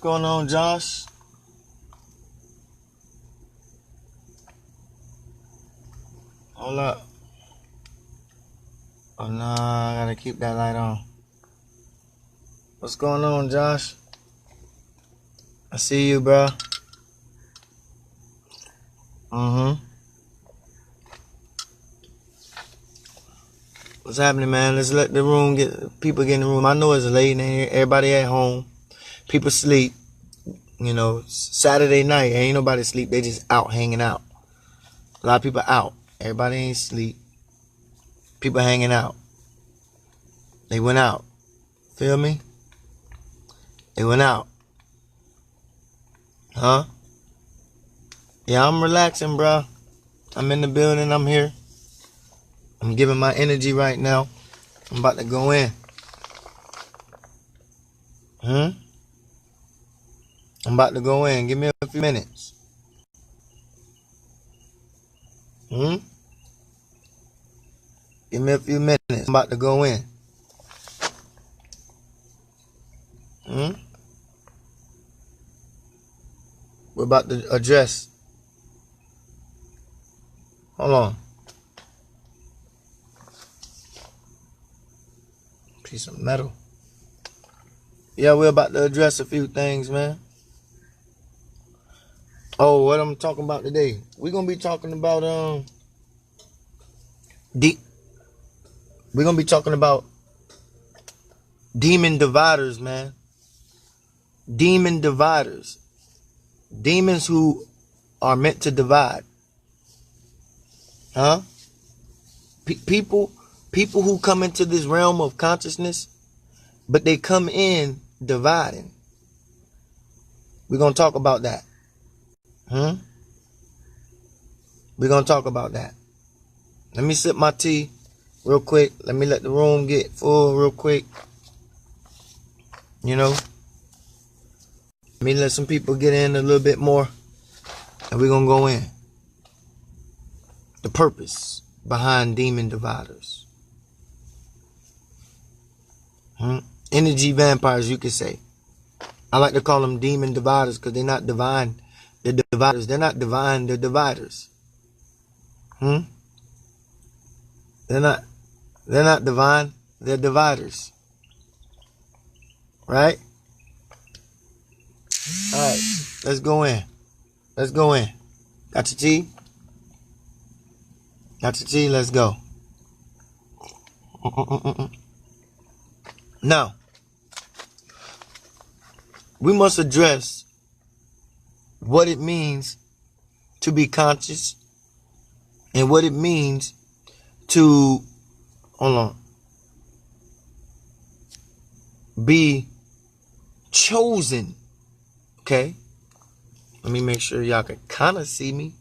going on, Josh? Hold up. Oh, no, I gotta keep that light on. What's going on, Josh? I see you, bro. What's happening, man? Let's let the room people get in the room. I know it's late in here. Everybody at home. People sleep. You know, Saturday night, ain't nobody sleep. They just out hanging out. A lot of people out. Everybody ain't sleep. People hanging out. They went out. Feel me? They went out. Huh? Yeah, I'm relaxing, bro. I'm in the building. I'm here. I'm giving my energy right now. I'm about to go in. I'm about to go in. Give me a few minutes. Give me a few minutes. I'm about to go in. We're about to address. Hold on. Piece of metal. Yeah, we're about to address a few things, man. Oh, what I'm talking about today? We're gonna be talking about we're gonna be talking about demon dividers, man. Demon dividers. Demons who are meant to divide. Huh? People who come into this realm of consciousness, but they come in dividing. We're going to talk about that. We're going to talk about that. Let me sip my tea real quick. Let me let the room get full real quick. You know? Let me let some people get in a little bit more. And we're going to go in. The purpose behind demon dividers. Energy vampires, you could say. I like to call them demon dividers because they're not divine. They're dividers. They're not divine. They're dividers. They're not divine. They're dividers. Right? All right. Let's go in. Let's go in. Got your tea? Got your tea? Let's go. Now, we must address what it means to be conscious and what it means to, be chosen. Okay? Let me make sure y'all can kind of see me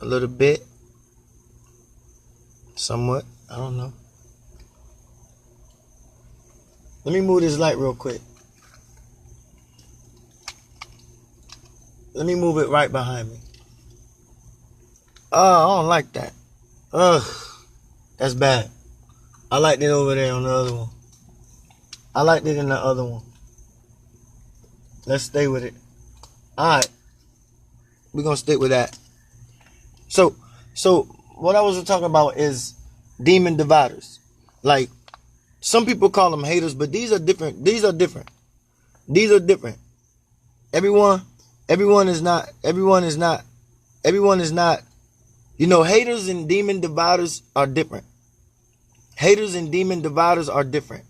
a little bit. Somewhat. I don't know. Let me move this light real quick. Let me move it right behind me. Oh, I don't like that. Ugh. That's bad. I liked it over there on the other one. I liked it in the other one. Let's stay with it. Alright. We're going to stick with that. So what I was talking about is demon dividers. Like, some people call them haters, but these are different. These are different. Everyone is not, you know, haters and demon dividers are different. Haters and demon dividers are different.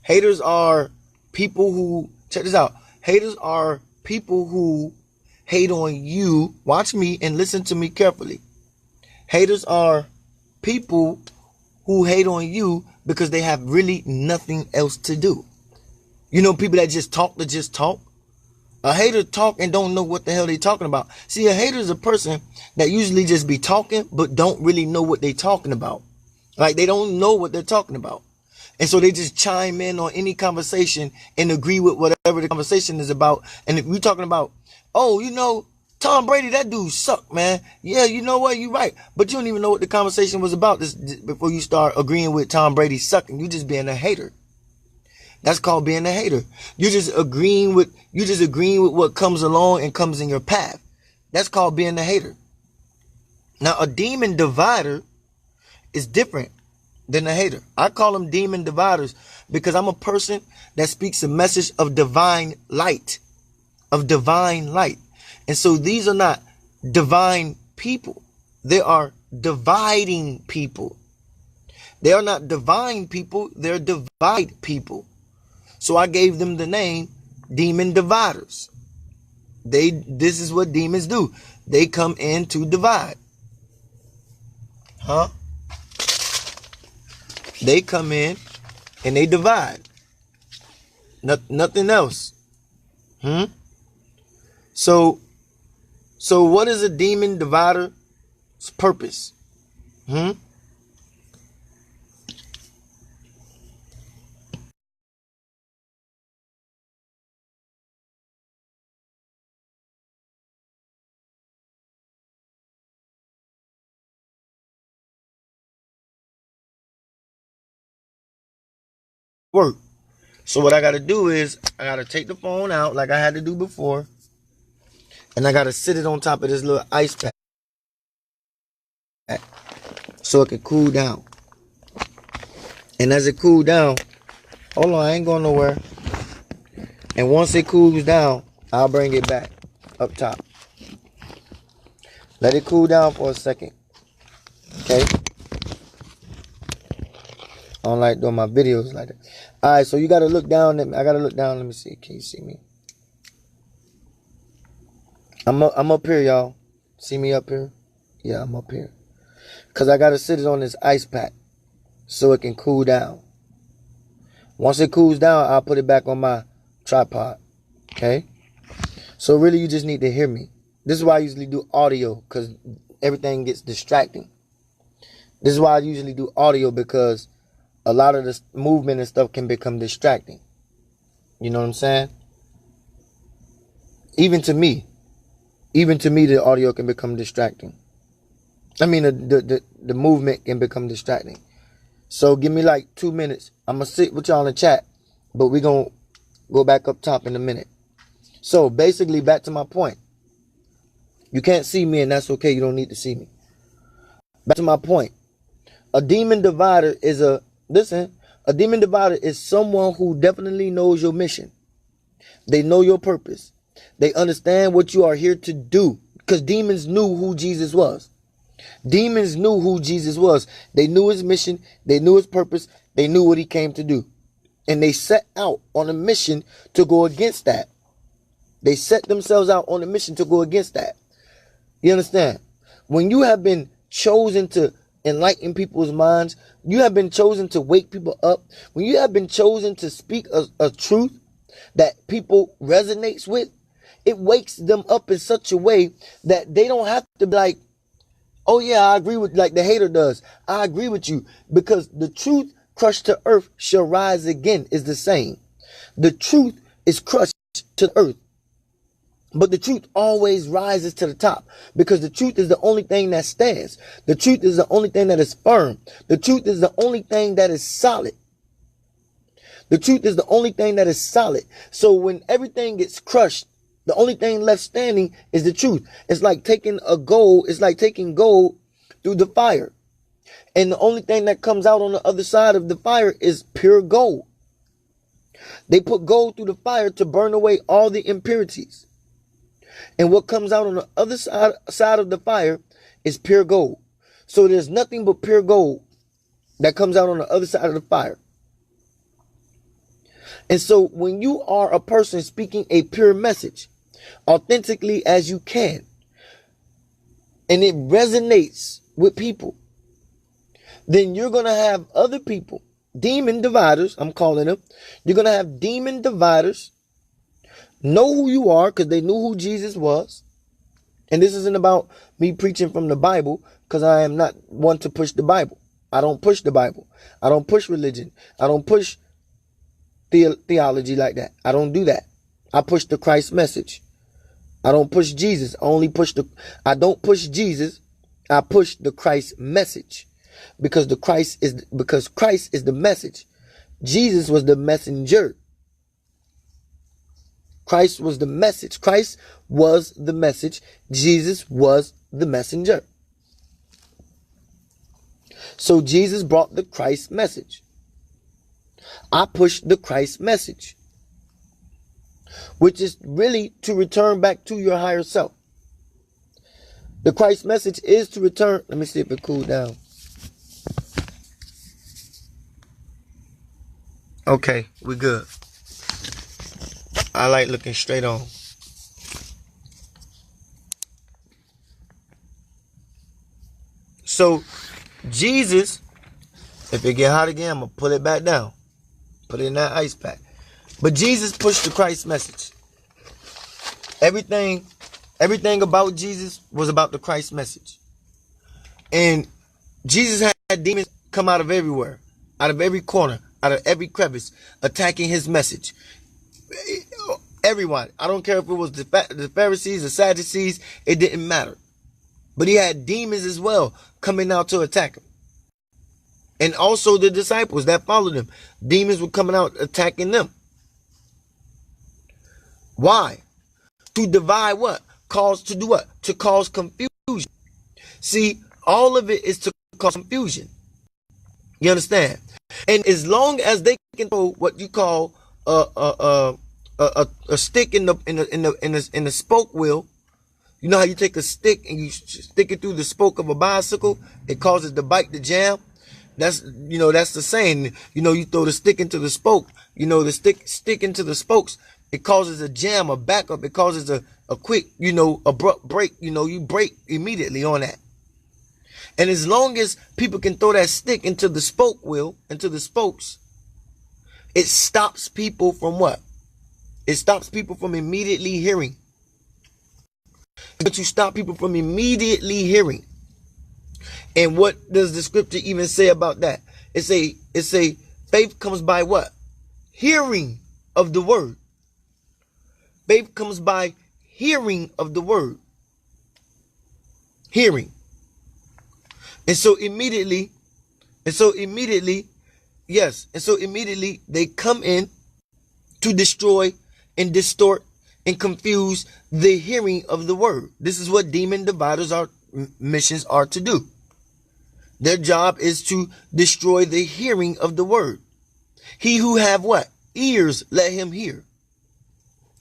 Haters are people who, check this out. Haters are people who hate on you. Watch me and listen to me carefully. Haters are people who hate on you because they have really nothing else to do. You know, people that just talk to just talk. A hater talk and don't know what the hell they talking about. See, a hater is a person that usually just be talking but don't really know what they talking about. Like, they don't know what they're talking about. And so they just chime in on any conversation and agree with whatever the conversation is about. And if you're talking about, oh, you know, Tom Brady, that dude suck, man. Yeah, you know what? You're right. But you don't even know what the conversation was about before you start agreeing with Tom Brady sucking. You just being a hater. That's called being a hater. You just agreeing with what comes along and comes in your path. That's called being a hater. Now, a demon divider is different than a hater. I call them demon dividers because I'm a person that speaks a message of divine light. Of divine light. And so these are not divine people. They are dividing people. They are not divine people. They're divide people. So I gave them the name demon dividers. This is what demons do. They come in to divide. Huh? They come in and they divide. Nothing else. So what is a demon divider's purpose? Work. So what I got to do is I got to take the phone out like I had to do before. And I got to sit it on top of this little ice pack so it can cool down. And as it cool down, hold on, I ain't going nowhere. And once it cools down, I'll bring it back up top. Let it cool down for a second. Okay? I don't like doing my videos like that. Alright, so you got to look down. I got to look down. Let me see. Can you see me? I'm up here, y'all. See me up here? Yeah, I'm up here. Because I got to sit it on this ice pack so it can cool down. Once it cools down, I'll put it back on my tripod. Okay? So really, you just need to hear me. This is why I usually do audio, because everything gets distracting. This is why I usually do audio, because a lot of the movement and stuff can become distracting. You know what I'm saying? Even to me, the audio can become distracting. I mean, the movement can become distracting. So give me like 2 minutes. I'm going to sit with y'all in the chat, but we're going to go back up top in a minute. So basically, back to my point. You can't see me, and that's okay. You don't need to see me. Back to my point. A demon divider is a demon divider is someone who definitely knows your mission. They know your purpose. They understand what you are here to do, because demons knew who Jesus was. Demons knew who Jesus was. They knew his mission. They knew his purpose. They knew what he came to do. And they set out on a mission to go against that. They set themselves out on a mission to go against that. You understand? When you have been chosen to enlighten people's minds, you have been chosen to wake people up, when you have been chosen to speak a truth that people resonates with, it wakes them up in such a way that they don't have to be like, oh yeah, I agree with, like the hater does. I agree with you, because the truth crushed to earth shall rise again is the saying. The truth is crushed to the earth, but the truth always rises to the top, because the truth is the only thing that stands. The truth is the only thing that is firm. The truth is the only thing that is solid. The truth is the only thing that is solid. So when everything gets crushed, the only thing left standing is the truth. It's like taking gold through the fire. And the only thing that comes out on the other side of the fire is pure gold. They put gold through the fire to burn away all the impurities. And what comes out on the other side of the fire is pure gold. So there's nothing but pure gold that comes out on the other side of the fire. And so when you are a person speaking a pure message, authentically as you can, and it resonates with people, then you're going to have other people, demon dividers, I'm calling them. You're going to have demon dividers know who you are, because they knew who Jesus was. And this isn't about me preaching from the Bible, because I am not one to push the Bible. I don't push the Bible. I don't push religion. I don't push theology like that. I don't do that. I push the Christ message. I don't push Jesus. I don't push Jesus. I push the Christ message, because Christ is the message. Jesus was the messenger. Christ was the message. Christ was the message. Jesus was the messenger. So Jesus brought the Christ message. I push the Christ message, which is really to return back to your higher self. The Christ message is to return. Let me see if it cooled down. Okay, we good. I like looking straight on. So, Jesus, if it get hot again, I'm going to pull it back down. Put it in that ice pack. But Jesus pushed the Christ message. Everything about Jesus was about the Christ message. And Jesus had demons come out of everywhere, out of every corner, out of every crevice, attacking his message. Everyone. I don't care if it was the Pharisees, the Sadducees, it didn't matter. But he had demons as well coming out to attack him. And also the disciples that followed him. Demons were coming out attacking them. Why? To divide what? To do what? To cause confusion. See, all of it is to cause confusion. You understand? And as long as they can throw what you call a stick in the spoke wheel, you know how you take a stick and you stick it through the spoke of a bicycle, it causes the bike to jam. That's the saying. You throw the stick into the spoke. The stick into the spokes. It causes a jam, a backup. It causes a quick, abrupt break. You break immediately on that. And as long as people can throw that stick into the spoke wheel, into the spokes, it stops people from what? It stops people from immediately hearing. But you stop people from immediately hearing. And what does the scripture even say about that? It say faith comes by what? Hearing of the word. Faith comes by hearing of the word. Hearing. And so immediately, they come in to destroy and distort and confuse the hearing of the word. This is what demon dividers missions are to do. Their job is to destroy the hearing of the word. He who have what? Ears, let him hear.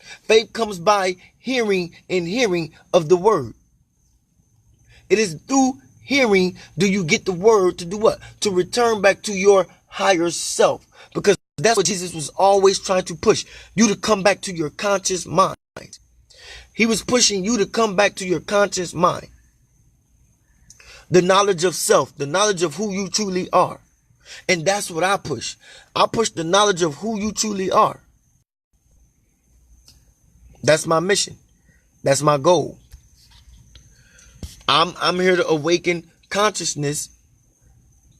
Faith comes by hearing and hearing of the word. It is through hearing do you get the word to do what? To return back to your higher self. Because that's what Jesus was always trying to push. You to come back to your conscious mind. He was pushing you to come back to your conscious mind. The knowledge of self, the knowledge of who you truly are. And that's what I push. I push the knowledge of who you truly are. That's my mission. That's my goal. I'm here to awaken consciousness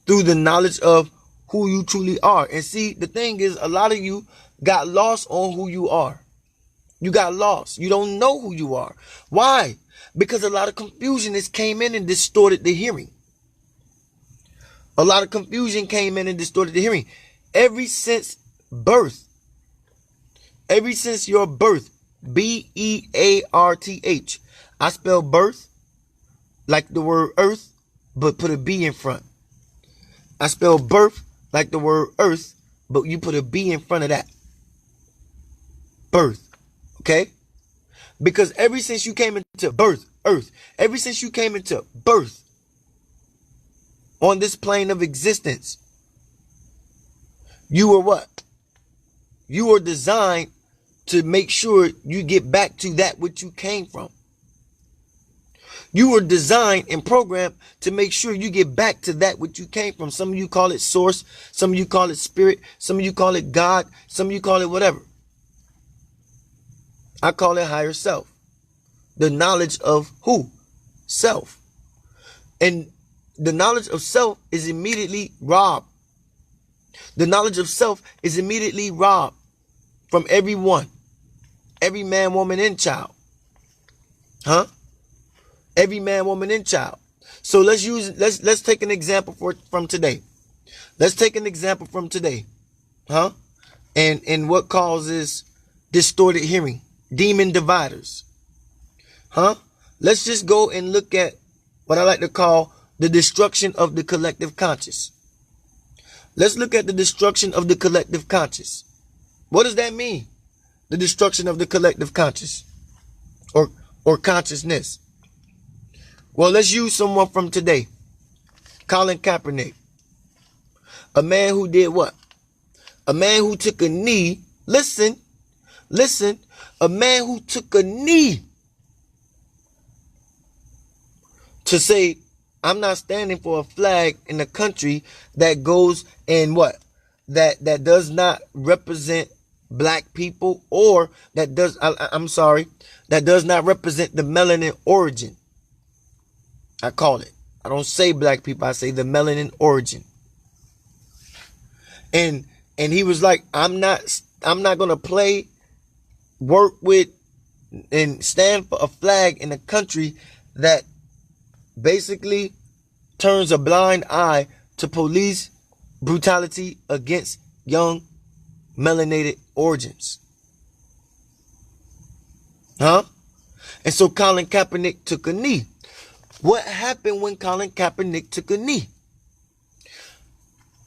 through the knowledge of who you truly are. And see, the thing is, a lot of you got lost on who you are. You got lost. You don't know who you are. Why? Because a lot of confusion came in and distorted the hearing. A lot of confusion came in and distorted the hearing. Ever since birth, ever since your birth, B-E-A-R-T-H. I spell birth like the word earth, but put a B in front. I spell birth like the word earth, but you put a B in front of that. Birth. Okay? Because ever since you came into birth, earth, ever since you came into birth on this plane of existence, you were what? You were designed to make sure you get back to that which you came from. You were designed and programmed to make sure you get back to that which you came from. Some of you call it source. Some of you call it spirit. Some of you call it God. Some of you call it whatever. I call it higher self. The knowledge of who? Self. And the knowledge of self is immediately robbed. The knowledge of self is immediately robbed from everyone. Every man, woman, and child. Huh? Every man, woman, and child. So let's take an example from today. Let's take an example from today. Huh? And what causes distorted hearing? Demon dividers. Huh? Let's just go and look at what I like to call the destruction of the collective conscious. Let's look at the destruction of the collective conscious. What does that mean? The destruction of the collective conscious or consciousness. Well, let's use someone from today. Colin Kaepernick. A man who did what? A man who took a knee. Listen. A man who took a knee to say, I'm not standing for a flag in a country that goes and what? That does not represent black people, or that does, that does not represent the melanin origin. I call it. I don't say black people, I say the melanin origin. And he was like, I'm not gonna work with and stand for a flag in a country that basically turns a blind eye to police brutality against young melanated origins. Huh? And so Colin Kaepernick took a knee. What happened when Colin Kaepernick took a knee?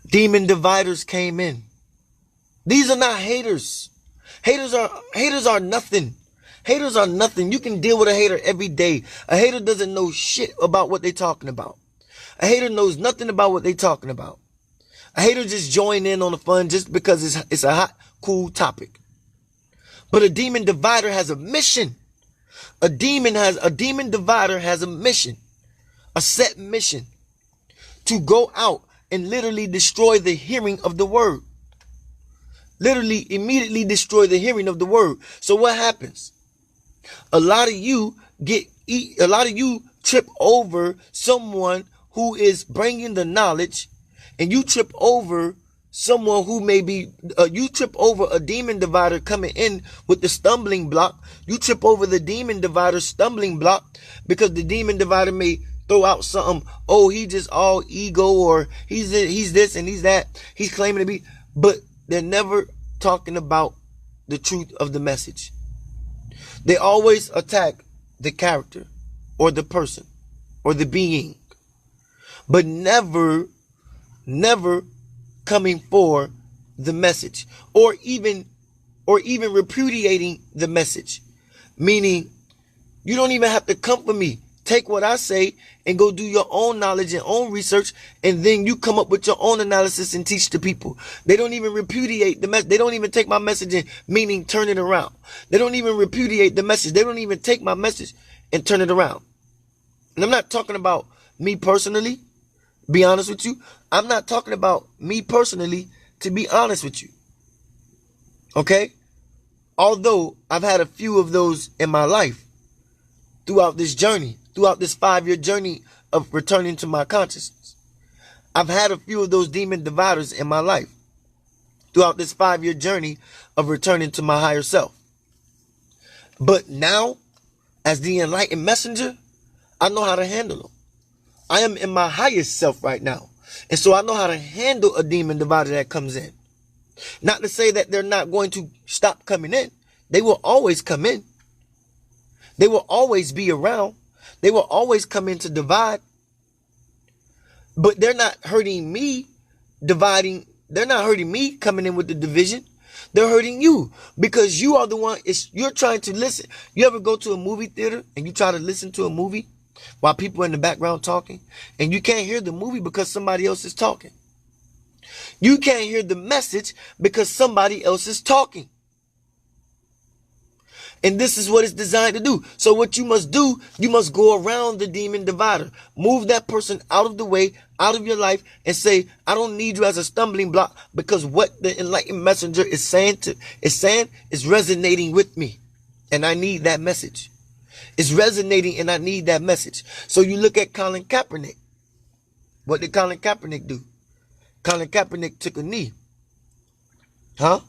Demon dividers came in. These are not haters. Haters are nothing. Haters are nothing. You can deal with a hater every day. A hater doesn't know shit about what they're talking about. A hater knows nothing about what they're talking about. A hater just join in on the fun just because it's a hot, cool topic. But a demon divider has a mission. A demon divider has a mission. A set mission. To go out and literally destroy the hearing of the word. Literally, immediately destroy the hearing of the word. So what happens? A lot of you trip over someone who is bringing the knowledge, and you trip over someone who may be, you trip over a demon divider coming in with the stumbling block. You trip over the demon divider stumbling block because the demon divider may throw out something. Oh, he just all ego, or he's this and he's that. He's claiming to be, but they're never talking about the truth of the message. They always attack the character or the person or the being, but never coming for the message, or even repudiating the message. Meaning, you don't even have to come for me. Take what I say and go do your own knowledge and own research, and then you come up with your own analysis and teach the people. They don't even repudiate the message. They don't even take my message and meaning turn it around. They don't even repudiate the message. They don't even take my message and turn it around. And I'm not talking about me personally, be honest with you. I'm not talking about me personally, to be honest with you. Okay? Although I've had a few of those in my life throughout this journey. Throughout this 5-year journey of returning to my consciousness. I've had a few of those demon dividers in my life. Throughout this 5-year journey of returning to my higher self. But now, as the enlightened messenger, I know how to handle them. I am in my highest self right now. And so I know how to handle a demon divider that comes in. Not to say that they're not going to stop coming in. They will always come in. They will always be around. They will always come in to divide. But they're not hurting me dividing. They're not hurting me coming in with the division. They're hurting you because you are the one. You're trying to listen. You ever go to a movie theater and you try to listen to a movie while people are in the background talking, and you can't hear the movie because somebody else is talking. You can't hear the message because somebody else is talking. And this is what it's designed to do. So what you must do, you must go around the demon divider. Move that person out of the way, out of your life, and say, I don't need you as a stumbling block, because what the enlightened messenger is saying is resonating with me. And I need that message. It's resonating and I need that message. So you look at Colin Kaepernick. What did Colin Kaepernick do? Colin Kaepernick took a knee. Huh?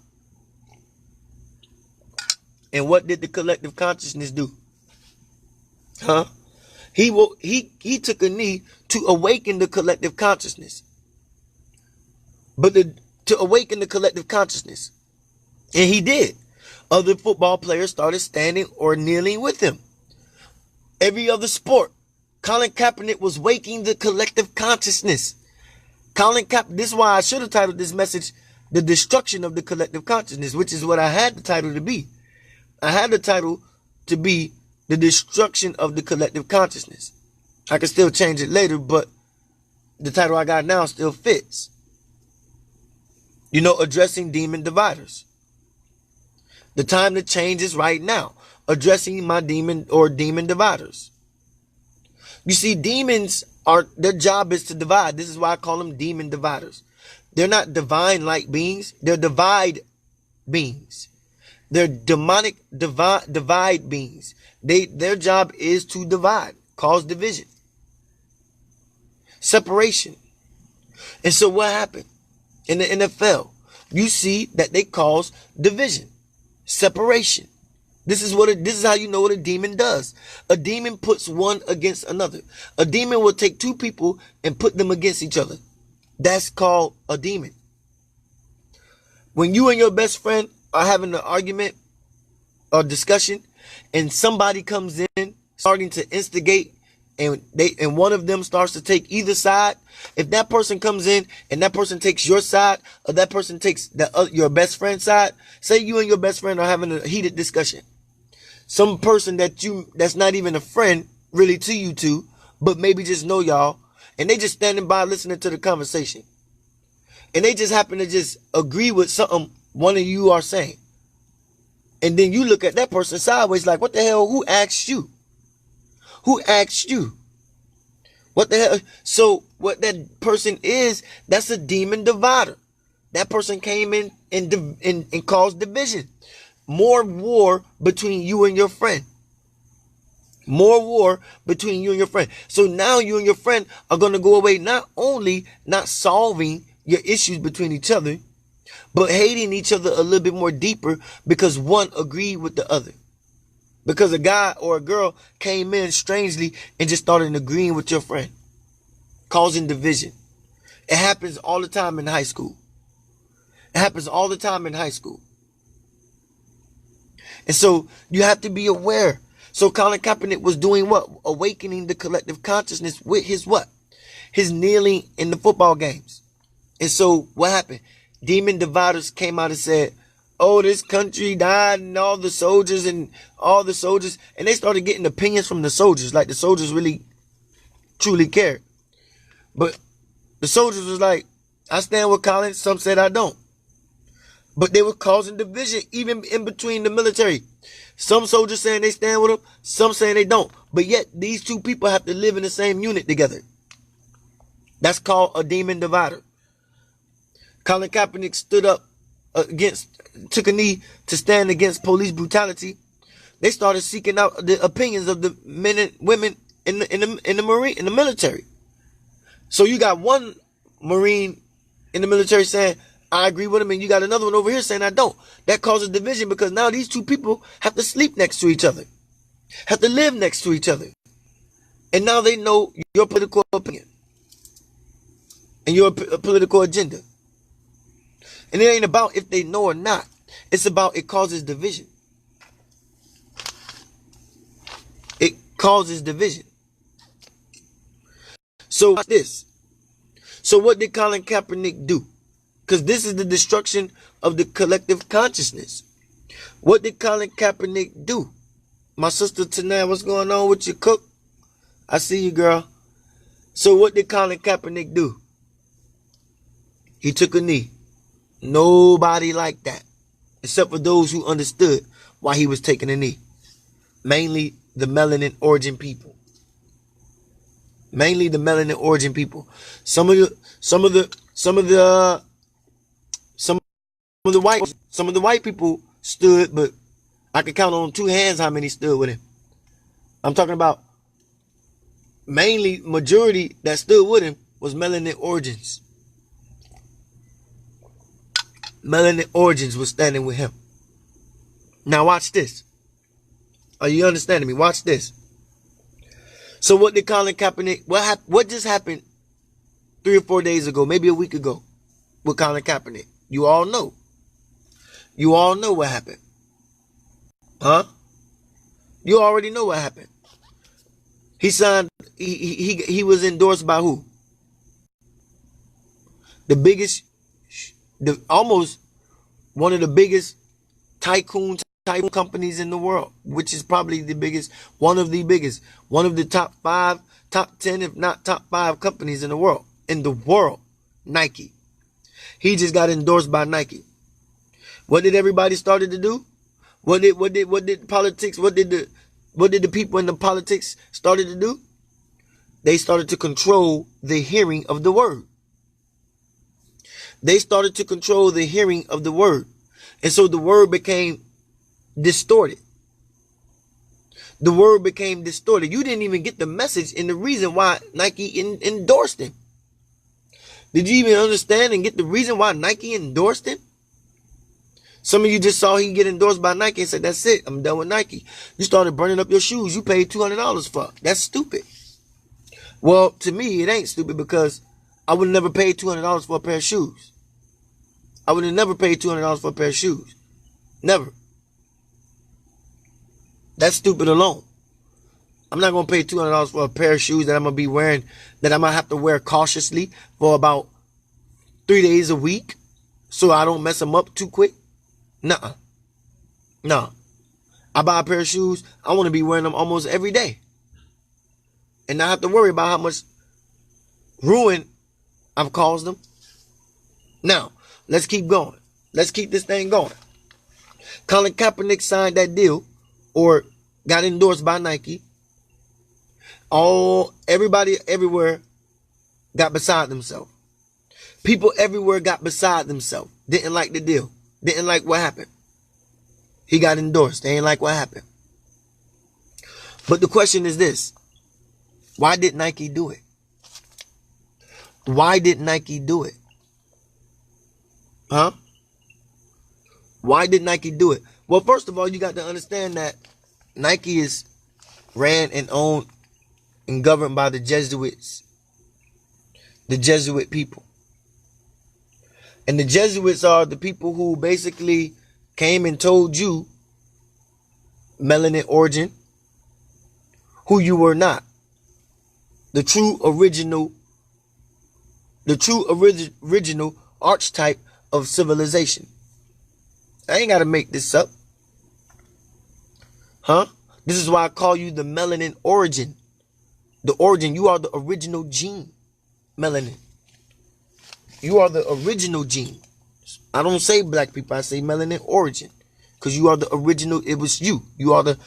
And what did the collective consciousness do? Huh? He took a knee to awaken the collective consciousness. But to awaken the collective consciousness. And he did. Other football players started standing or kneeling with him. Every other sport, Colin Kaepernick was waking the collective consciousness. This is why I should have titled this message, The Destruction of the Collective Consciousness, which is what I had the title to be. I had the title to be The Destruction of the Collective Consciousness. I can still change it later, but the title I got now still fits. You know, addressing demon dividers. The time to change is right now. Addressing my demon dividers. You see, demons their job is to divide. This is why I call them demon dividers. They're not divine-like beings. They're divide beings. They're demonic divide beings. Their job is to divide, cause division, separation. And so what happened in the NFL? You see that they cause division, separation. This is how you know what a demon does. A demon puts one against another. A demon will take two people and put them against each other. That's called a demon. When you and your best friend are having an argument or discussion, and somebody comes in starting to instigate, and one of them starts to take either side, if that person comes in and that person takes your side, or that person takes your best friend's side, say you and your best friend are having a heated discussion. Some person that's not even a friend really to you two, but maybe just know y'all, and they just standing by listening to the conversation. And they just happen to just agree with something one of you are saying. And then you look at that person sideways like, what the hell? Who asked you? Who asked you? What the hell? So what that person is, that's a demon divider. That person came in and caused division. More war between you and your friend. More war between you and your friend. So now you and your friend are going to go away not only not solving your issues between each other, but hating each other a little bit more deeper because one agreed with the other. Because a guy or a girl came in strangely and just started agreeing with your friend, causing division. It happens all the time in high school. It happens all the time in high school. And so you have to be aware. So Colin Kaepernick was doing what? Awakening the collective consciousness with his what? His kneeling in the football games. And so what happened? Demon dividers came out and said, oh, this country died and all the soldiers. And they started getting opinions from the soldiers. Like the soldiers really, truly cared. But the soldiers was like, I stand with Colin. Some said I don't. But they were causing division even in between the military. Some soldiers saying they stand with him, some saying they don't. But yet these two people have to live in the same unit together. That's called a demon divider. Colin Kaepernick stood up took a knee to stand against police brutality. They started seeking out the opinions of the men and women in the military. So you got one Marine in the military saying, I agree with him, and you got another one over here saying I don't. That causes division because now these two people have to sleep next to each other, have to live next to each other. And now they know your political opinion and your political agenda. And it ain't about if they know or not. It's about it causes division. It causes division. So watch this. So what did Colin Kaepernick do? Because this is the destruction of the collective consciousness. What did Colin Kaepernick do? My sister Tanaya, what's going on with you, cook? I see you, girl. So what did Colin Kaepernick do? He took a knee. Nobody liked that, except for those who understood why he was taking a knee. Mainly the melanin origin people. Mainly the melanin origin people. Some of the white people stood, but I could count on two hands how many stood with him. I'm talking about mainly majority that stood with him was melanin origins. Melanin origins was standing with him. Now watch this. Are you understanding me? Watch this. So what did Colin Kaepernick, what just happened 3 or 4 days ago, maybe a week ago with Colin Kaepernick? You all know. You all know what happened. Huh? You already know what happened. He signed, he was endorsed by who? The biggest, almost one of the biggest type companies in the world, which is probably the biggest, one of the top 5, top 10, if not top 5 companies in the world. Nike. He just got endorsed by Nike. What did everybody started to do? What did the people in the politics started to do? They started to control the hearing of the word. They started to control the hearing of the word. And so the word became distorted. The word became distorted. You didn't even get the message and the reason why Nike endorsed him. Did you even understand and get the reason why Nike endorsed him? Some of you just saw he get endorsed by Nike and said, that's it, I'm done with Nike. You started burning up your shoes you paid $200 for. That's stupid. Well, to me, it ain't stupid because I would have never paid $200 for a pair of shoes. I would have never paid $200 for a pair of shoes. Never. That's stupid alone. I'm not going to pay $200 for a pair of shoes that I'm going to be wearing, that I might have to wear cautiously for about 3 days a week so I don't mess them up too quick. Nuh-uh. No. I buy a pair of shoes, I want to be wearing them almost every day. And not have to worry about how much ruin I've caused them. Now, let's keep going. Let's keep this thing going. Colin Kaepernick signed that deal or got endorsed by Nike. Everybody everywhere got beside themselves. People everywhere got beside themselves. Didn't like the deal. Didn't like what happened. He got endorsed. They ain't like what happened. But the question is this. Why did Nike do it? Why did Nike do it? Huh? Why did Nike do it? Well, first of all, you got to understand that Nike is ran and owned and governed by the Jesuits. The Jesuit people. And the Jesuits are the people who basically came and told you, melanin origin, who you were not. The true original archetype of civilization. I ain't got to make this up. Huh? This is why I call you the melanin origin. The origin, you are the original gene. Melanin. You are the original gene. I don't say black people, I say melanin origin. Because you are the original, it was you. You are the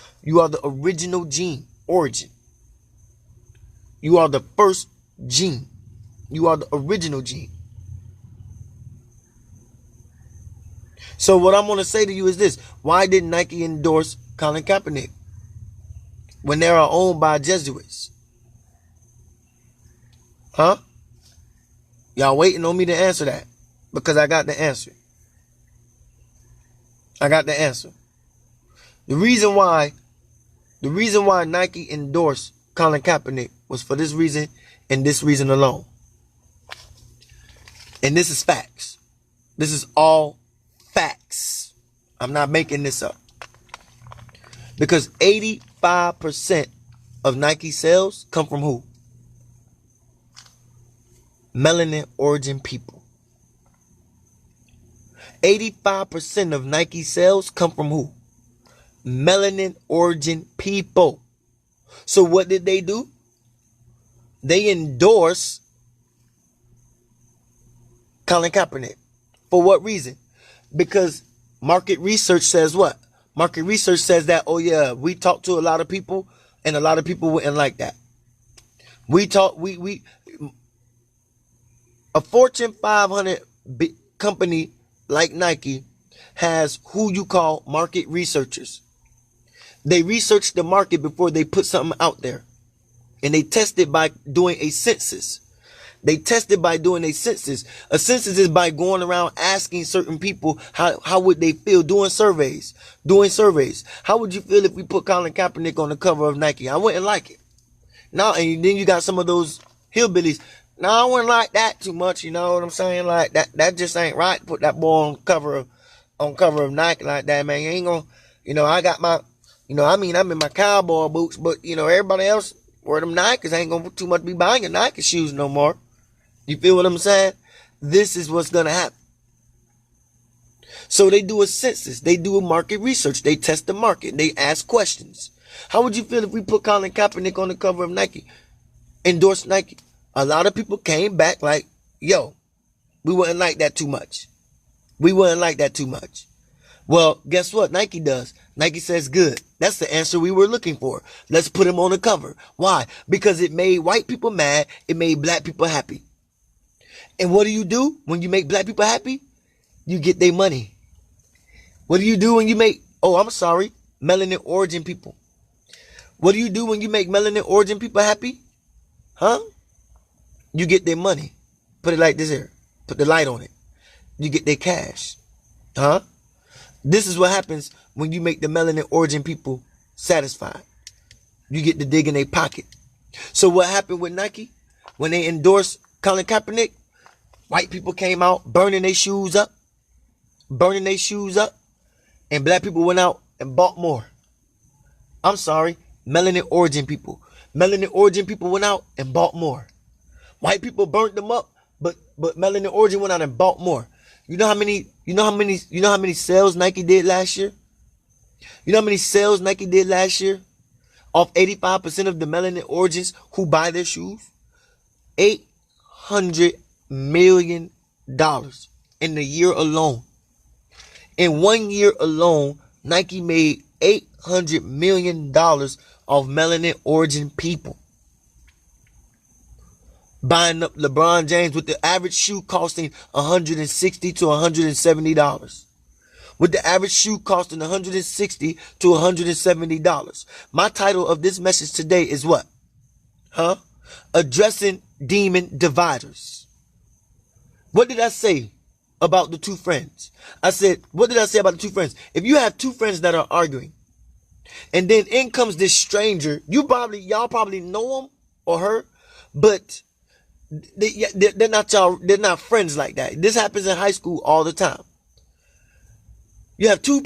original gene. Origin. You are the first gene. You are the original gene. So what I'm going to say to you is this. Why did Nike endorse Colin Kaepernick when they are owned by Jesuits? Huh? Y'all waiting on me to answer that because I got the answer. I got the answer. The reason why Nike endorsed Colin Kaepernick was for this reason and this reason alone. And this is facts. This is all facts. I'm not making this up. Because 85% of Nike sales come from who? Melanin origin people. 85% of Nike sales come from who? Melanin origin people. So what did they do? They endorse Colin Kaepernick. For what reason? Because market research says what? Market research says that, oh yeah, we talked to a lot of people and a lot of people wouldn't like that. A Fortune 500 company like Nike has who you call market researchers. They research the market before they put something out there. And they test it by doing a census. They test it by doing a census. A census is by going around asking certain people how would they feel, doing surveys. How would you feel if we put Colin Kaepernick on the cover of Nike? I wouldn't like it. Now, and then you got some of those hillbillies. No, I wouldn't like that too much. You know what I'm saying? Like that just ain't right. Put that boy on cover of Nike like that, man. You ain't gonna, I got my, I'm in my cowboy boots, but everybody else wear them Nikes. Ain't gonna too much be buying your Nike shoes no more. You feel what I'm saying? This is what's gonna happen. So they do a census, they do a market research, they test the market, they ask questions. How would you feel if we put Colin Kaepernick on the cover of Nike, endorsed Nike? A lot of people came back like, yo, we wouldn't like that too much. We wouldn't like that too much. Well, guess what Nike does? Nike says, good. That's the answer we were looking for. Let's put him on the cover. Why? Because it made white people mad. It made black people happy. And what do when you make black people happy? You get their money. What do you do when you make, melanin origin people? What do you do when you make melanin origin people happy? Huh? You get their money. Put it like this here. Put the light on it. You get their cash. Huh? This is what happens when you make the melanin origin people satisfied. You get the dig in their pocket. So what happened with Nike? When they endorsed Colin Kaepernick, white people came out burning their shoes up. And black people went out and bought more. I'm sorry, melanin origin people. Melanin origin people went out and bought more. White people burnt them up, but melanin origin went out and bought more. You know how many sales Nike did last year? You know how many sales Nike did last year? Off 85% of the melanin origins who buy their shoes? $800 million in the year alone. In 1 year alone, Nike made $800 million off melanin origin people. Buying up LeBron James with the average shoe costing $160 to $170. With the average shoe costing $160 to $170. My title of this message today is what? Addressing demon dividers. What did I say about the two friends? I said, what did I say about the two friends? If you have two friends that are arguing, and then in comes this stranger, y'all probably know him or her, but they're not friends like that. This happens in high school all the time. You have two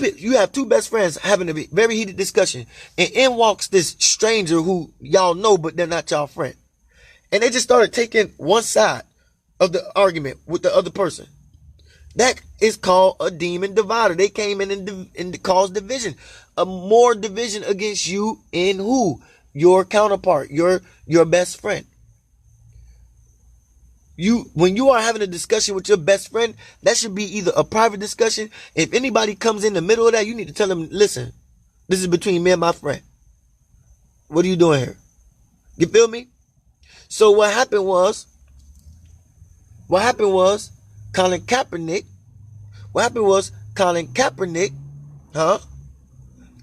best friends having a very heated discussion, and in walks this stranger who y'all know, but they're not y'all friend. And they just started taking one side of the argument with the other person. That is called a demon divider. They came in and caused division. More division against you in who? Your counterpart, your best friend. When you are having a discussion with your best friend, that should be either a private discussion. If anybody comes in the middle of that, you need to tell them, listen, this is between me and my friend. What are you doing here? You feel me? So what happened was Colin Kaepernick,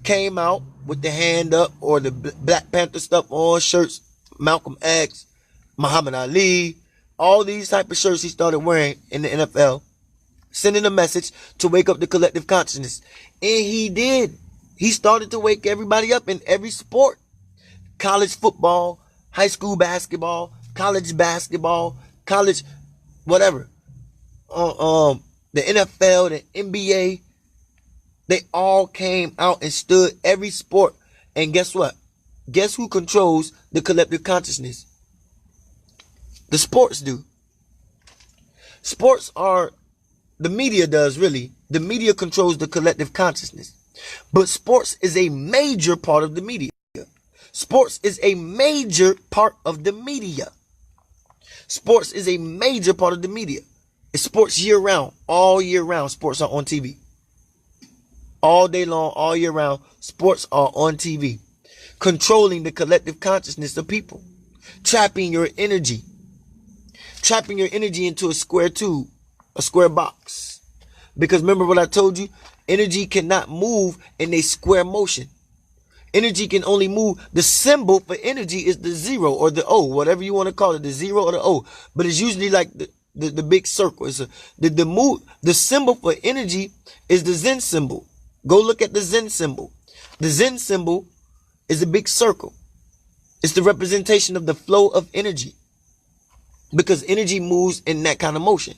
came out with the hand up or the Black Panther stuff on, shirts, Malcolm X, Muhammad Ali, all these type of shirts he started wearing in the NFL, sending a message to wake up the collective consciousness. And he did. He started to wake everybody up in every sport. College football, high school basketball, college whatever. The NFL, the NBA, they all came out and stood every sport. And guess what? Guess who controls the collective consciousness? The sports do. Sports are, the media does really. The media controls the collective consciousness. But sports is a major part of the media. Sports is a major part of the media. Sports is a major part of the media. It's sports year round. All year round, sports are on TV. All day long, all year round, sports are on TV. Controlling the collective consciousness of people. Trapping your energy. Trapping your energy into a square tube. A square box. Because remember what I told you? Energy cannot move in a square motion. Energy can only move. The symbol for energy is the 0 or the O, whatever you want to call it, the 0 or the O. But it's usually like the big circle. It's the symbol for energy is the Zen symbol. Go look at the Zen symbol. The Zen symbol is a big circle. It's the representation of the flow of energy. because energy moves in that kind of motion.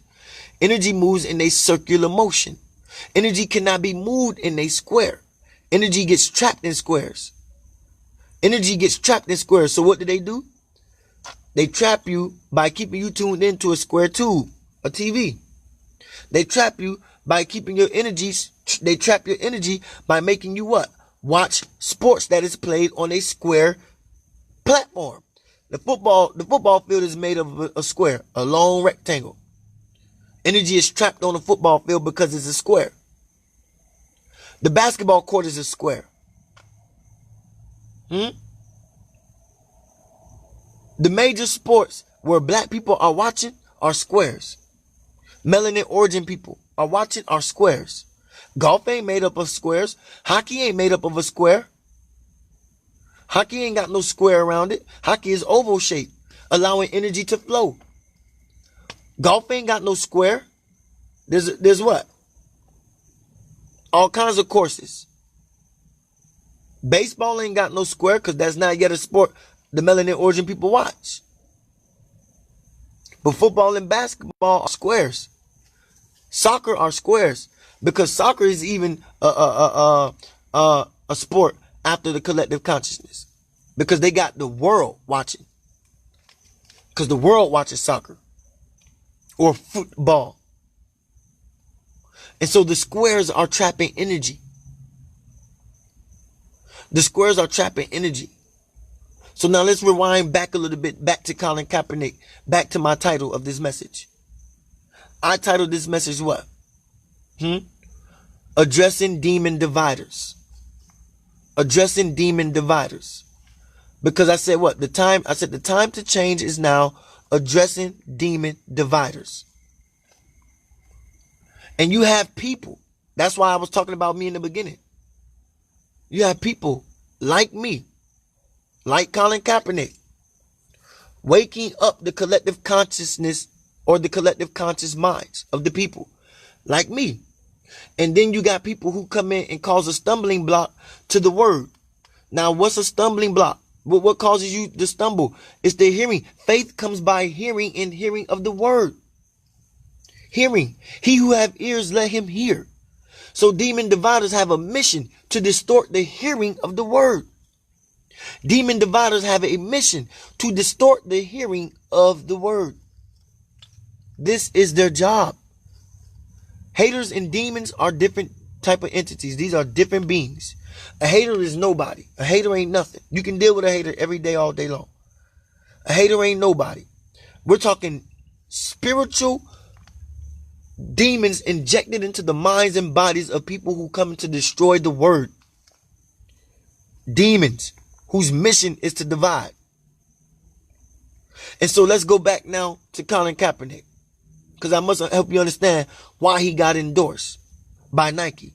Energy moves in a circular motion. Energy cannot be moved in a square. Energy gets trapped in squares. Energy gets trapped in squares. So what do? They trap you by keeping you tuned into a square tube, a TV. They trap you by keeping your energies. They trap your energy by making you what? Watch sports that is played on a square platform. The football field is made of a square, a long rectangle. Energy is trapped on a football field because it's a square. The basketball court is a square. The major sports where black people are watching are squares. Melanin origin people are watching are squares. Golf ain't made up of squares. Hockey ain't made up of a square. Hockey ain't got no square around it. Hockey is oval shaped, allowing energy to flow. Golf ain't got no square. There's what? All kinds of courses. Baseball ain't got no square because that's not yet a sport the melanin origin people watch. But football and basketball are squares. Soccer are squares because soccer is even a sport after the collective consciousness because they got the world watching. Because the world watches soccer or football. And so the squares are trapping energy. The squares are trapping energy. So now let's rewind back a little bit, back to Colin Kaepernick, back to my title of this message. I titled this message what? Addressing demon dividers. Addressing demon dividers. Because I said what? The time to change is now. Addressing demon dividers. And you have people. That's why I was talking about me in the beginning. You have people like me, like Colin Kaepernick, waking up the collective consciousness or the collective conscious minds of the people, like me. And then you got people who come in and cause a stumbling block to the word. Now, what's a stumbling block? What causes you to stumble? It's the hearing. Faith comes by hearing and hearing of the word. Hearing. He who have ears, let him hear. So demon dividers have a mission to distort the hearing of the word. Demon dividers have a mission to distort the hearing of the word. This is their job. Haters and demons are different type of entities. These are different beings. A hater is nobody. A hater ain't nothing. You can deal with a hater every day, all day long. A hater ain't nobody. We're talking spiritual demons injected into the minds and bodies of people who come to destroy the word. Demons whose mission is to divide. And so let's go back now to Colin Kaepernick, because I must help you understand why he got endorsed by Nike.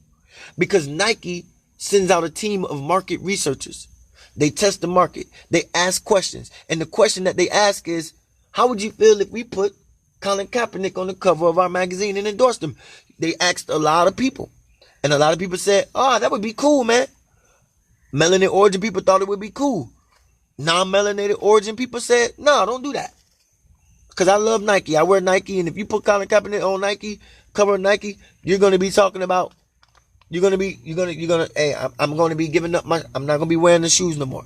Because Nike sends out a team of market researchers. They test the market. They ask questions. And the question that they ask is, how would you feel if we put Colin Kaepernick on the cover of our magazine and endorsed him? They asked a lot of people. And a lot of people said, oh, that would be cool, man. Melanin origin people thought it would be cool. Non-melanated origin people said, no, don't do that. Because I love Nike. I wear Nike. And if you put Colin Kaepernick on Nike, cover of Nike, you're going to be talking about, hey, I'm going to be giving up I'm not going to be wearing the shoes no more.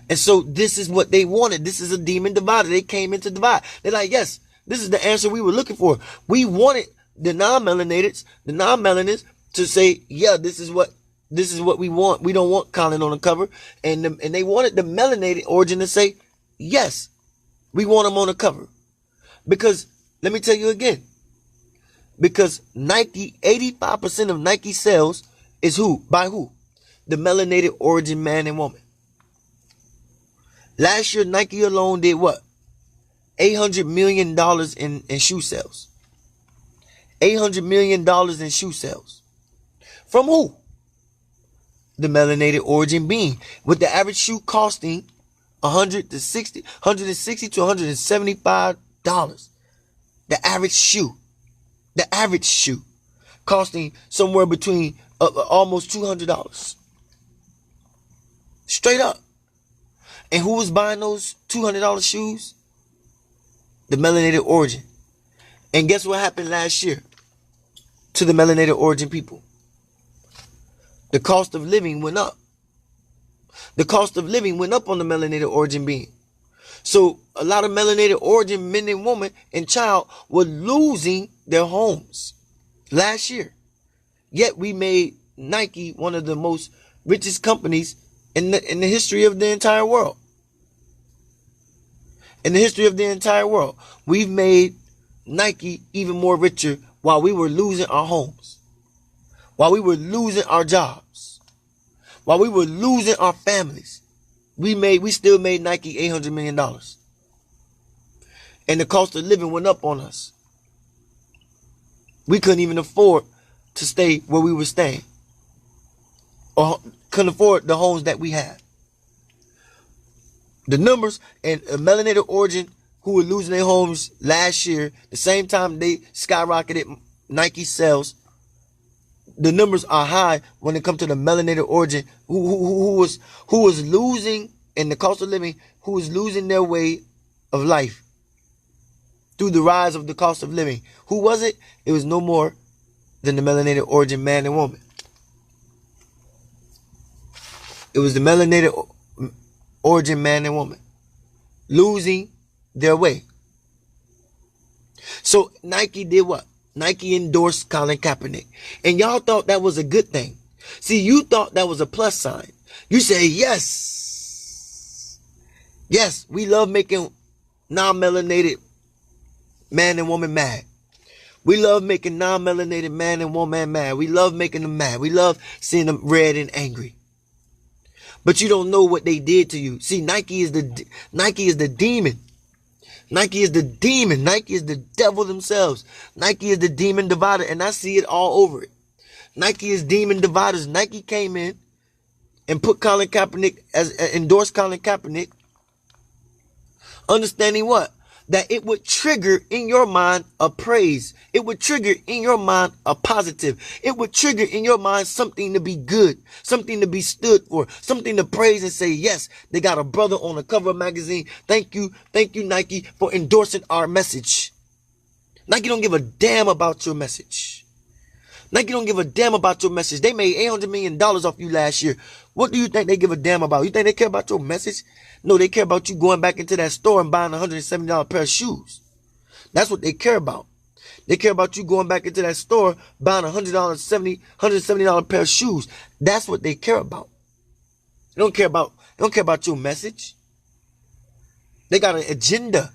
And so this is what they wanted. This is a demon divider. They came in to divide. They're like, yes, this is the answer we were looking for. We wanted the non-melanateds, the non-melanins to say, yeah, this is what we want. We don't want Colin on the cover. And they wanted the melanated origin to say, yes, we want him on the cover. Because, let me tell you again, because Nike, 85% of Nike sales is who? By who? The melanated origin man and woman. Last year, Nike alone did what? $800 million in shoe sales. $800 million in shoe sales. From who? The melanated origin being. With the average shoe costing $160 to $175. The average shoe. The average shoe. Costing somewhere between almost $200. Straight up. And who was buying those $200 shoes? the melanated origin. And guess what happened last year to the melanated origin people? The cost of living went up. The cost of living went up on the melanated origin being. So a lot of melanated origin men and women and child were losing their homes last year. Yet we made Nike one of the most richest companies in the history of the entire world. In the history of the entire world, we've made Nike even more richer while we were losing our homes, while we were losing our jobs, while we were losing our families. We still made Nike $800 million. And the cost of living went up on us. We couldn't even afford to stay where we were staying, or couldn't afford the homes that we had. The numbers and melanated origin who were losing their homes last year, the same time they skyrocketed Nike sales, the numbers are high when it comes to the melanated origin who was losing in the cost of living, who was losing their way of life through the rise of the cost of living. Who was it? It was no more than the melanated origin man and woman. It was the melanated origin man and woman losing their way. So Nike did what? Nike endorsed Colin Kaepernick. And y'all thought that was a good thing. See, you thought that was a plus sign. You say, yes. Yes, we love making non-melanated man and woman mad. We love making non-melanated man and woman mad. We love making them mad. We love seeing them red and angry. But you don't know what they did to you. See, Nike is the demon. Nike is the demon. Nike is the devil themselves. Nike is the demon divider. And I see it all over it. Nike is demon dividers. Nike came in and put Colin Kaepernick, endorsed Colin Kaepernick, understanding what? That it would trigger in your mind a praise. It would trigger in your mind a positive. It would trigger in your mind something to be good, something to be stood for, something to praise and say, yes, they got a brother on the cover of a magazine. Thank you, Nike, for endorsing our message. Nike don't give a damn about your message. Nike don't give a damn about your message. They made $800 million off you last year. What do you think they give a damn about? You think they care about your message? No, they care about you going back into that store and buying a $170 pair of shoes. That's what they care about. They care about you going back into that store, buying a $170 pair of shoes. That's what they care about. They don't care about your message. They got an agenda.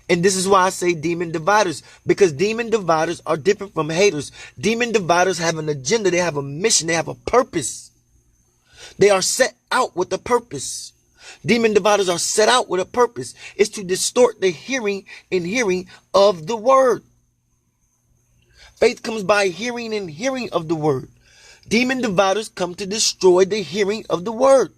And this is why I say demon dividers, because demon dividers are different from haters. Demon dividers have an agenda. They have a mission. They have a purpose. They are set out with a purpose. Demon dividers are set out with a purpose. It's to distort the hearing and hearing of the word. Faith comes by hearing and hearing of the word. Demon dividers come to destroy the hearing of the word.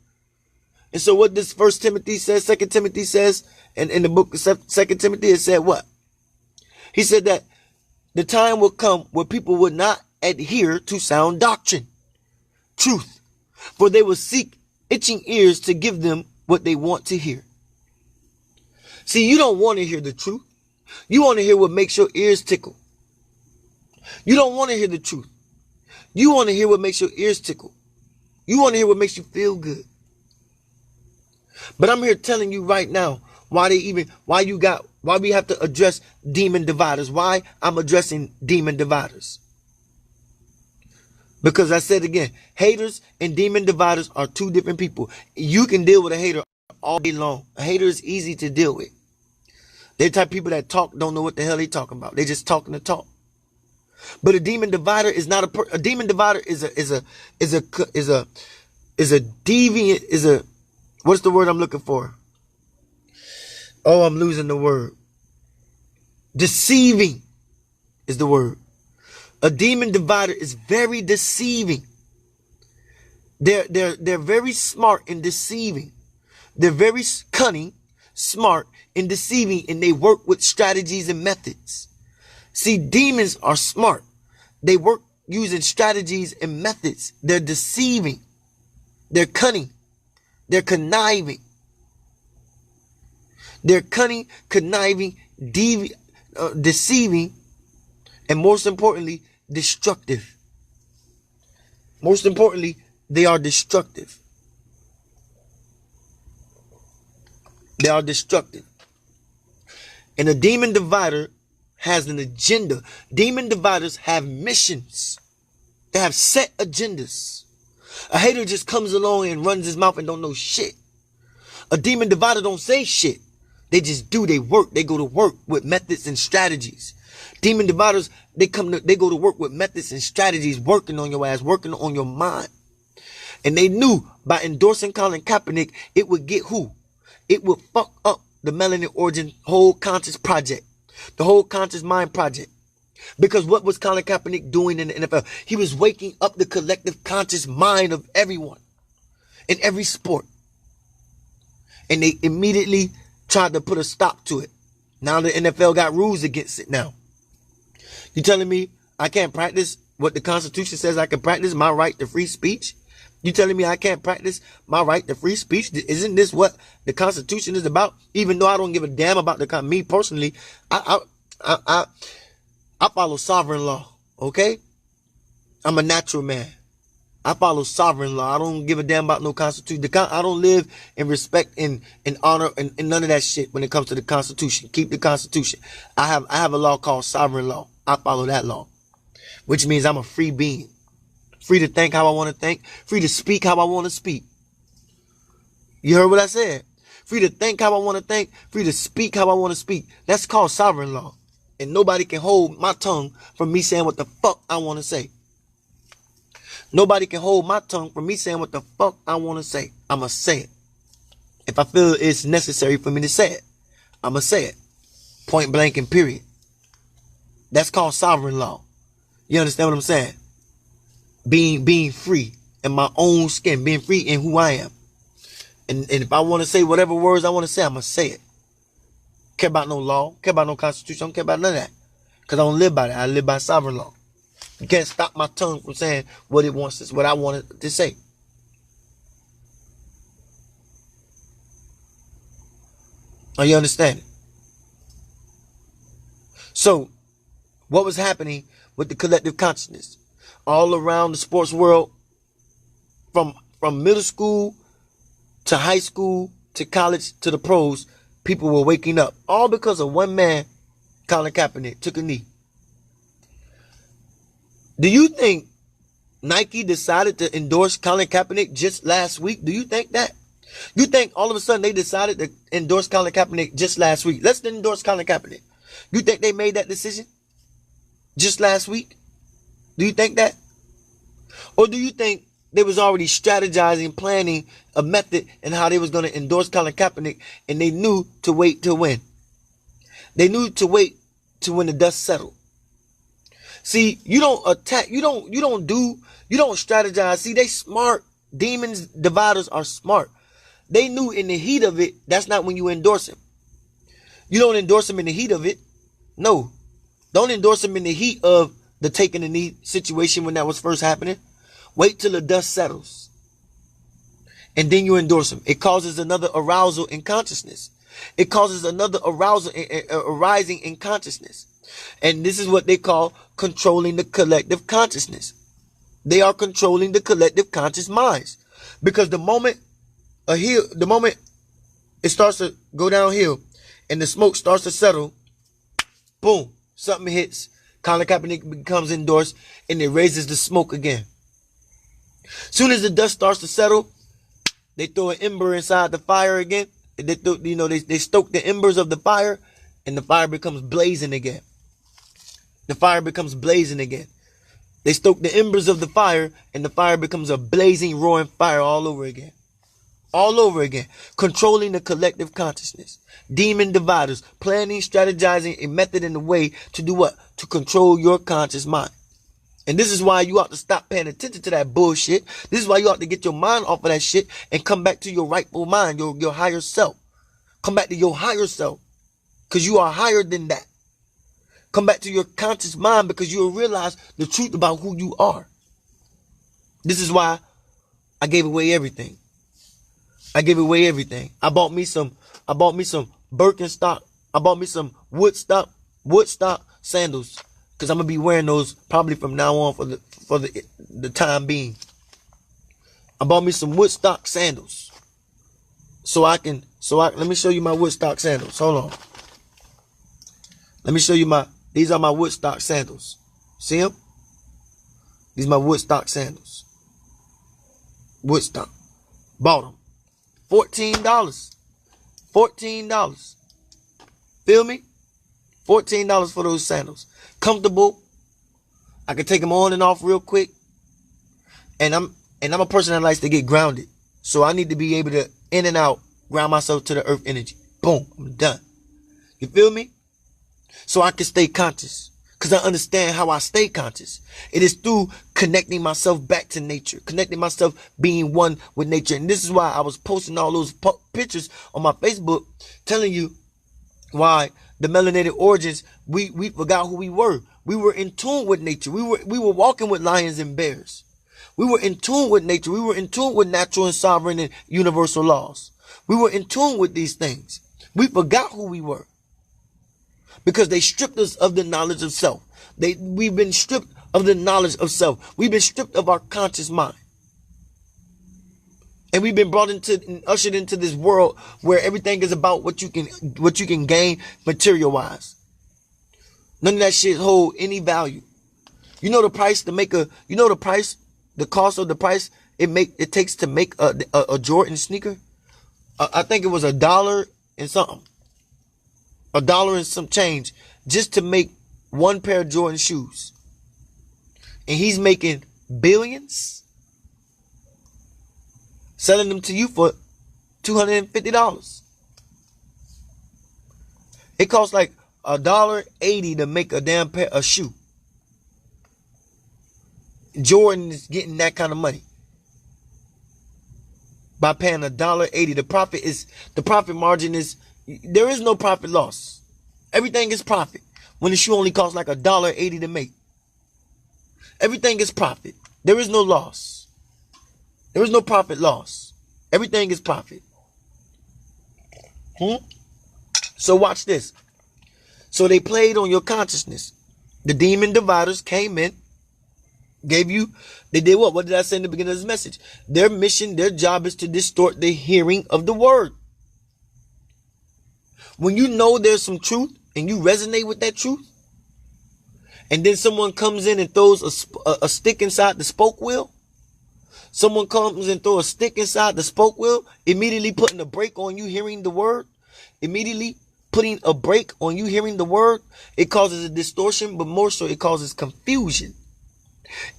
And so what this 1 Timothy says, 2 Timothy says, and in the book of 2 Timothy, it said what? He said that the time will come where people would not adhere to sound doctrine, truth, for they will seek itching ears to give them what they want to hear. See, you don't want to hear the truth. You want to hear what makes your ears tickle. You don't want to hear the truth. You want to hear what makes your ears tickle. You want to hear what makes you feel good. But I'm here telling you right now why we have to address demon dividers. Why I'm addressing demon dividers. Because I said again, haters and demon dividers are two different people. You can deal with a hater all day long. A hater is easy to deal with. They're the type of people that talk, don't know what the hell they talking about. They just talking to talk. But a demon divider is not a demon divider is a deviant, what's the word I'm looking for? Oh, I'm losing the word. Deceiving is the word. A demon divider is very deceiving. They're very smart in deceiving. They're very cunning, smart in deceiving, and they work with strategies and methods. See, demons are smart. They work using strategies and methods. They're deceiving. They're cunning. They're conniving. They're cunning, conniving, deceiving, and most importantly, destructive. Most importantly, they are destructive. They are destructive. And a demon divider has an agenda. Demon dividers have missions. They have set agendas. A hater just comes along and runs his mouth and don't know shit. A demon divider don't say shit. They just do their work. They go to work with methods and strategies. Demon dividers, they go to work with methods and strategies, working on your ass, working on your mind. And they knew by endorsing Colin Kaepernick, it would get who? It would fuck up the Melanin Origin whole conscious project. The whole conscious mind project. Because what was Colin Kaepernick doing in the NFL? He was waking up the collective conscious mind of everyone. In every sport. And they immediately tried to put a stop to it. Now the NFL got rules against it now. You telling me I can't practice what the Constitution says I can practice, my right to free speech? You telling me I can't practice my right to free speech? Isn't this what the Constitution is about? Even though I don't give a damn about me personally, I follow sovereign law, okay? I'm a natural man. I follow sovereign law. I don't give a damn about no Constitution. I don't live in respect and honor and none of that shit when it comes to the Constitution. Keep the Constitution. I have a law called sovereign law. I follow that law, which means I'm a free being. Free to think how I want to think. Free to speak how I want to speak. You heard what I said? Free to think how I want to think. Free to speak how I want to speak. That's called sovereign law. And nobody can hold my tongue from me saying what the fuck I want to say. Nobody can hold my tongue from me saying what the fuck I want to say. I'ma say it. If I feel it's necessary for me to say it, I'ma say it. Point blank and period. That's called sovereign law. You understand what I'm saying? Being free in my own skin. Being free in who I am. And if I want to say whatever words I want to say, I'm going to say it. Care about no law. Care about no constitution. I don't care about none of that. Because I don't live by that. I live by sovereign law. You can't stop my tongue from saying what it wants, what I want it to say. Are you understanding? So, what was happening with the collective consciousness? All around the sports world, from middle school to high school to college to the pros, people were waking up. All because of one man, Colin Kaepernick, took a knee. Do you think Nike decided to endorse Colin Kaepernick just last week? Do you think that? You think all of a sudden they decided to endorse Colin Kaepernick just last week? Let's endorse Colin Kaepernick. You think they made that decision just last week? Do you think that? Or do you think they was already strategizing, planning a method and how they was going to endorse Colin Kaepernick, and they knew to wait to win? They knew to wait to when the dust settled. See, you don't attack, you don't strategize. See, they smart. Demons, dividers are smart. They knew in the heat of it, that's not when you endorse him. You don't endorse him in the heat of it. No. Don't endorse him in the heat of the taking the knee situation when that was first happening. Wait till the dust settles. And then you endorse him. It causes another arousal in consciousness. It causes another arousal, arising in consciousness. And this is what they call controlling the collective consciousness. They are controlling the collective conscious minds. Because the moment it starts to go downhill and the smoke starts to settle, boom, something hits. Colin Kaepernick becomes endorsed and it raises the smoke again. Soon as the dust starts to settle, they throw an ember inside the fire again. They stoke the embers of the fire and the fire becomes blazing again. The fire becomes blazing again. They stoke the embers of the fire and the fire becomes a blazing, roaring fire all over again. All over again. Controlling the collective consciousness. Demon dividers. Planning, strategizing a method and a way to do what? To control your conscious mind. And this is why you ought to stop paying attention to that bullshit. This is why you ought to get your mind off of that shit and come back to your rightful mind, your higher self. Come back to your higher self. Because you are higher than that. Come back to your conscious mind because you'll realize the truth about who you are. This is why I gave away everything. I gave away everything. I bought me some Birkenstock I bought me some Woodstock sandals, because I'm gonna be wearing those probably from now on for the time being. I bought me some Woodstock sandals. Let me show you my Woodstock sandals. Hold on. Let me show you these are my Woodstock sandals. See them? These are my Woodstock sandals. Woodstock. Bought them. $14. $14. Feel me? $14 for those sandals. Comfortable. I can take them on and off real quick. And I'm a person that likes to get grounded. So I need to be able to in and out, ground myself to the earth energy. Boom, I'm done. You feel me? So I can stay conscious. Because I understand how I stay conscious. It is through connecting myself back to nature. Connecting myself being one with nature. And this is why I was posting all those pictures on my Facebook telling you why the melanated origins, we forgot who we were. We were in tune with nature. We were walking with lions and bears. We were in tune with nature. We were in tune with natural and sovereign and universal laws. We were in tune with these things. We forgot who we were. Because they stripped us of the knowledge of self. We've been stripped of the knowledge of self. We've been stripped of our conscious mind. And we've been brought into and ushered into this world where everything is about what you can gain material wise. None of that shit hold any value. You know the price to make the cost of the price it takes to make a Jordan sneaker? I think it was $1 and something. $1 and some change just to make one pair of Jordan shoes. And he's making billions, selling them to you for $250. It costs like $1.80 to make a damn pair of shoe. Jordan is getting that kind of money by paying $1.80. The profit margin is, there is no profit loss. Everything is profit. When the shoe only costs like $1.80 to make. Everything is profit. There is no loss. There is no profit loss. Everything is profit. So watch this. So they played on your consciousness. The demon dividers came in, they did what? What did I say in the beginning of this message? Their mission, their job is to distort the hearing of the word. When you know there's some truth and you resonate with that truth, and then someone comes in and throws a stick inside the spoke wheel, someone comes and throws a stick inside the spoke wheel, immediately putting a brake on you hearing the word, immediately putting a brake on you hearing the word, it causes a distortion, but more so it causes confusion.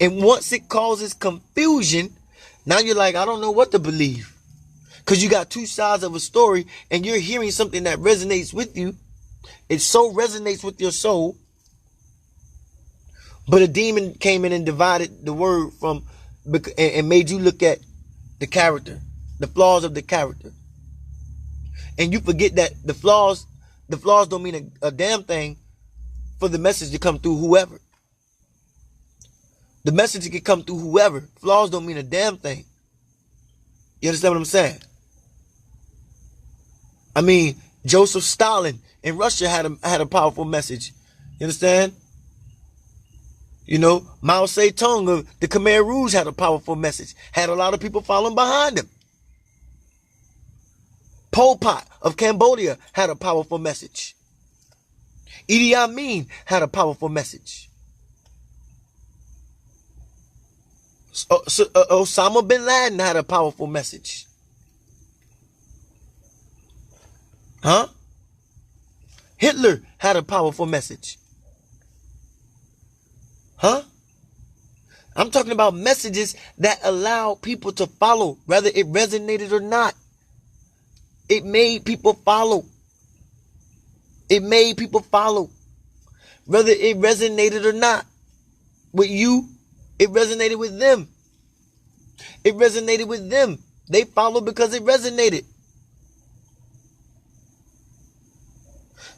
And once it causes confusion, now you're like, I don't know what to believe. Because you got two sides of a story and you're hearing something that resonates with you. It so resonates with your soul. But a demon came in and divided the word and made you look at the character, the flaws of the character. And you forget that the flaws don't mean a damn thing for the message to come through whoever. The message can come through whoever. Flaws don't mean a damn thing. You understand what I'm saying? I mean, Joseph Stalin in Russia had a powerful message. You understand? You know, Mao Zedong of the Khmer Rouge had a powerful message. Had a lot of people following behind him. Pol Pot of Cambodia had a powerful message. Idi Amin had a powerful message. Osama bin Laden had a powerful message. Hitler had a powerful message. I'm talking about messages that allow people to follow, whether it resonated or not. It made people follow. It made people follow. Whether it resonated or not. With you, it resonated with them. It resonated with them. They followed because it resonated.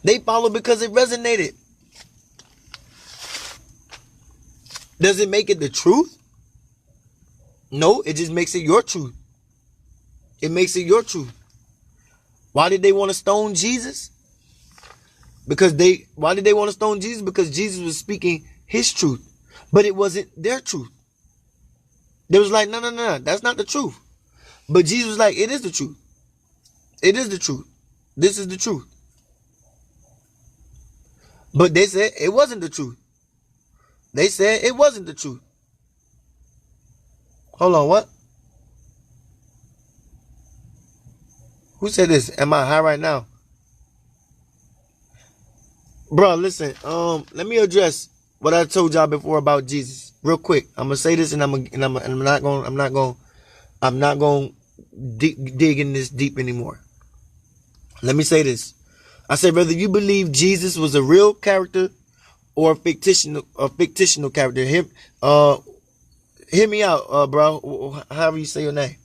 They followed because it resonated. Does it make it the truth? No, it just makes it your truth. It makes it your truth. Why did they want to stone Jesus? Because why did they want to stone Jesus? Because Jesus was speaking his truth, but it wasn't their truth. They was like, no, that's not the truth. But Jesus was like, it is the truth. It is the truth. This is the truth. But they said it wasn't the truth. They said it wasn't the truth. Hold on, what? Who said this? Am I high right now? Bro, listen. Let me address what I told y'all before about Jesus, real quick. I'm gonna say this, and I'm not gonna dig in this deep anymore. Let me say this. I said whether you believe Jesus was a real character or a fictional character. Hear me out, bro. However you say your name.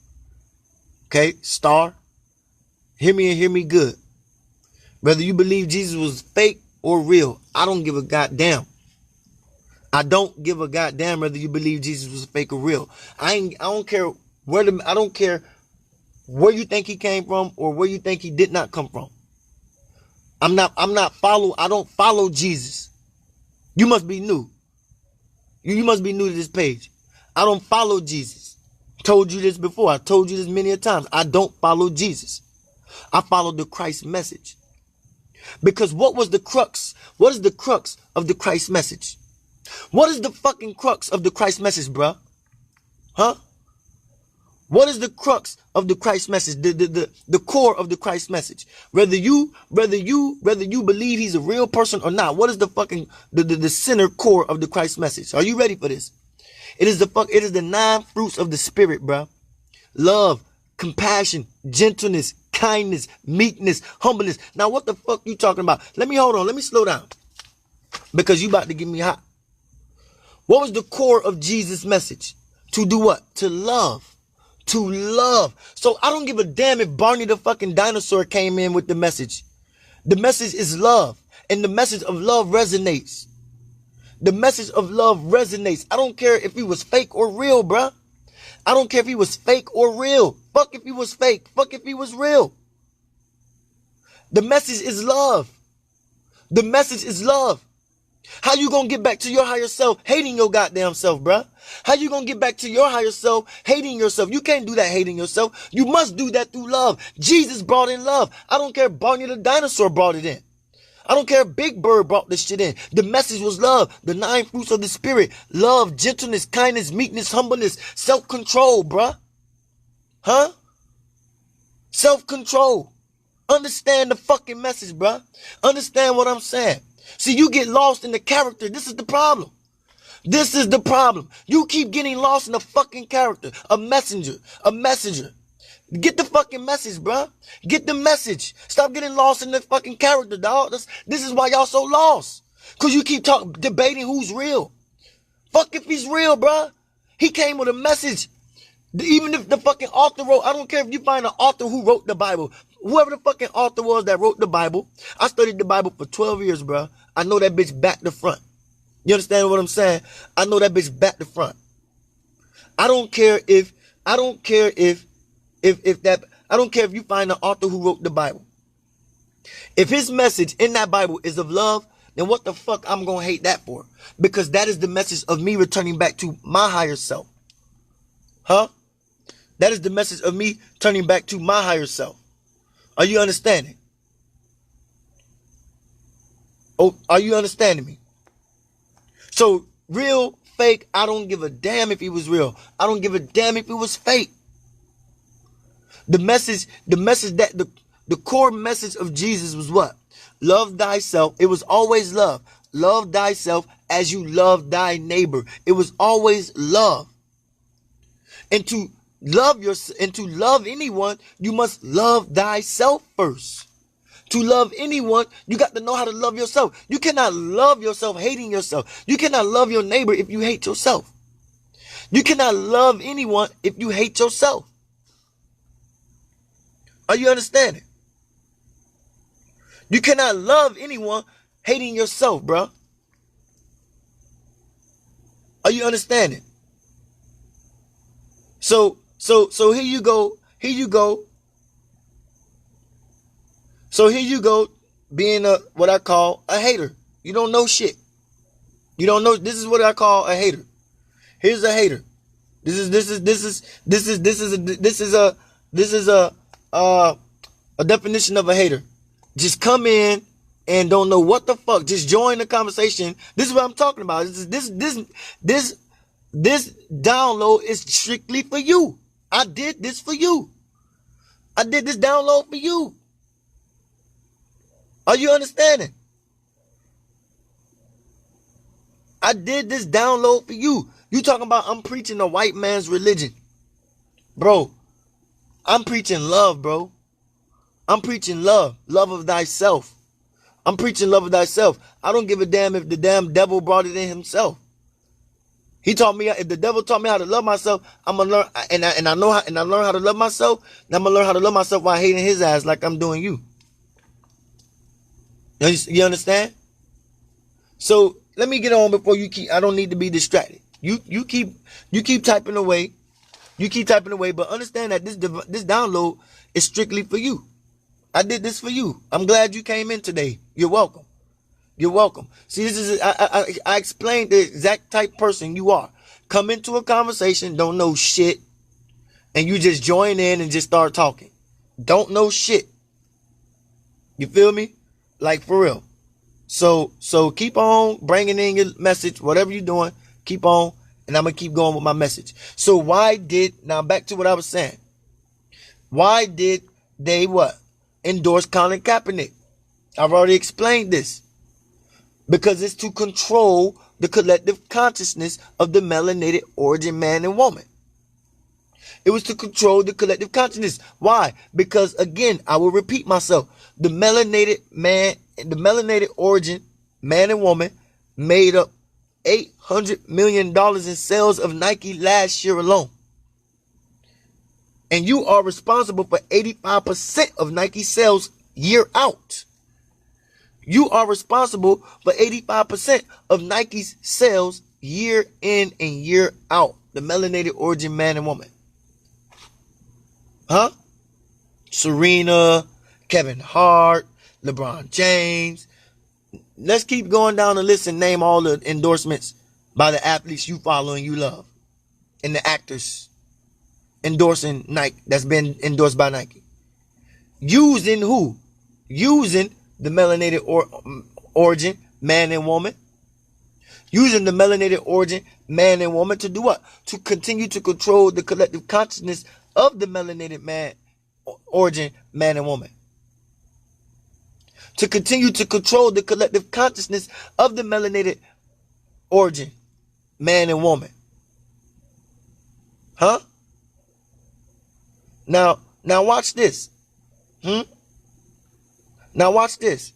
Okay, Star. Hear me and hear me good. Whether you believe Jesus was fake or real, I don't give a goddamn. I don't give a goddamn whether you believe Jesus was fake or real. I don't care I don't care where you think he came from or where you think he did not come from. I don't follow Jesus. You must be new. You must be new to this page. I don't follow Jesus. Told you this before. I told you this many a times. I don't follow Jesus. I follow the Christ message. Because what was the crux? What is the crux of the Christ message? What is the fucking crux of the Christ message, bruh? Huh? What is the crux of the Christ message? The core of the Christ message. Whether you believe he's a real person or not, what is the fucking the center core of the Christ message? Are you ready for this? It is the 9 fruits of the Spirit, bruh. Love, compassion, gentleness, kindness, meekness, humbleness. Now, what the fuck you talking about? Let me slow down. Because you about to get me hot. What was the core of Jesus' message? To do what? To love. To love. So I don't give a damn if Barney the fucking dinosaur came in with the message. The message is love. And the message of love resonates. The message of love resonates. I don't care if he was fake or real, bruh. I don't care if he was fake or real. Fuck if he was fake. Fuck if he was real. The message is love. The message is love. How you gonna get back to your higher self hating your goddamn self, bruh? How you gonna get back to your higher self hating yourself? You can't do that hating yourself. You must do that through love. Jesus brought in love. I don't care if Barney the dinosaur brought it in. I don't care if Big Bird brought this shit in. The message was love. The 9 fruits of the Spirit. Love, gentleness, kindness, meekness, humbleness, self-control, bruh. Huh? Self-control. Understand the fucking message, bruh. Understand what I'm saying. See, you get lost in the character. This is the problem. This is the problem. You keep getting lost in a fucking character. A messenger. Get the fucking message, bruh. Get the message. Stop getting lost in the fucking character, dog. This is why y'all so lost. Because you keep debating who's real. Fuck if he's real, bruh. He came with a message. Even if the fucking author wrote, I don't care if you find an author who wrote the Bible. Whoever the fucking author was that wrote the Bible. I studied the Bible for 12 years, bruh. I know that bitch back to front. You understand what I'm saying? I know that bitch back to front. I don't care if you find an author who wrote the Bible. If his message in that Bible is of love, then what the fuck I'm gonna hate that for? Because that is the message of me returning back to my higher self. Huh? That is the message of me turning back to my higher self. Are you understanding? Oh, are you understanding me? So, real, fake, I don't give a damn if he was real. I don't give a damn if it was fake. The core message of Jesus was what? Love thyself. It was always love. Love thyself as you love thy neighbor. It was always love. And to love anyone, you must love thyself first. To love anyone, you got to know how to love yourself. You cannot love yourself hating yourself. You cannot love your neighbor if you hate yourself. You cannot love anyone if you hate yourself. Are you understanding? You cannot love anyone hating yourself, bro. Are you understanding? So here you go. So here you go. being what I call a hater. You don't know shit. You don't know. This is what I call a hater. Here's a hater. This is a definition of a hater. Just come in and don't know what the fuck. Just join the conversation. This is what I'm talking about. This download is strictly for you. I did this for you. I did this download for you. Are you understanding? I did this download for you. You talking about I'm preaching a white man's religion. Bro, I'm preaching love, bro. I'm preaching love. Love of thyself. I'm preaching love of thyself. I don't give a damn if the damn devil brought it in himself. He taught me, if the devil taught me how to love myself, I'm gonna learn, and I learn how to love myself. And I'm gonna learn how to love myself while hating his ass like I'm doing you. You understand? So let me get on before you keep. I don't need to be distracted. You keep typing away. You keep typing away, but understand that this download is strictly for you. I did this for you. I'm glad you came in today. You're welcome. You're welcome. See, this is I explained the exact type person you are. Come into a conversation, don't know shit, and you just join in and just start talking. Don't know shit. You feel me? Like, for real. So keep on bringing in your message, whatever you're doing, keep on, and I'm going to keep going with my message. So now back to what I was saying. Why did they endorse Colin Kaepernick? I've already explained this. Because it's to control the collective consciousness of the melanated origin man and woman. It was to control the collective consciousness. Why? Because, again, I will repeat myself. The melanated origin man and woman made up $800 million in sales of Nike last year alone. And you are responsible for 85% of Nike sales year out. You are responsible for 85% of Nike's sales year in and year out. The melanated origin man and woman. Huh? Serena, Kevin Hart, LeBron James. Let's keep going down the list and name all the endorsements by the athletes you follow and you love. And the actors endorsing Nike, that's been endorsed by Nike. Using who? Using the melanated origin, man and woman. Using the melanated origin, man and woman to do what? To continue to control the collective consciousness of the melanated origin, man and woman. To continue to control the collective consciousness of the melanated origin, man and woman. Huh? Now watch this. Now watch this.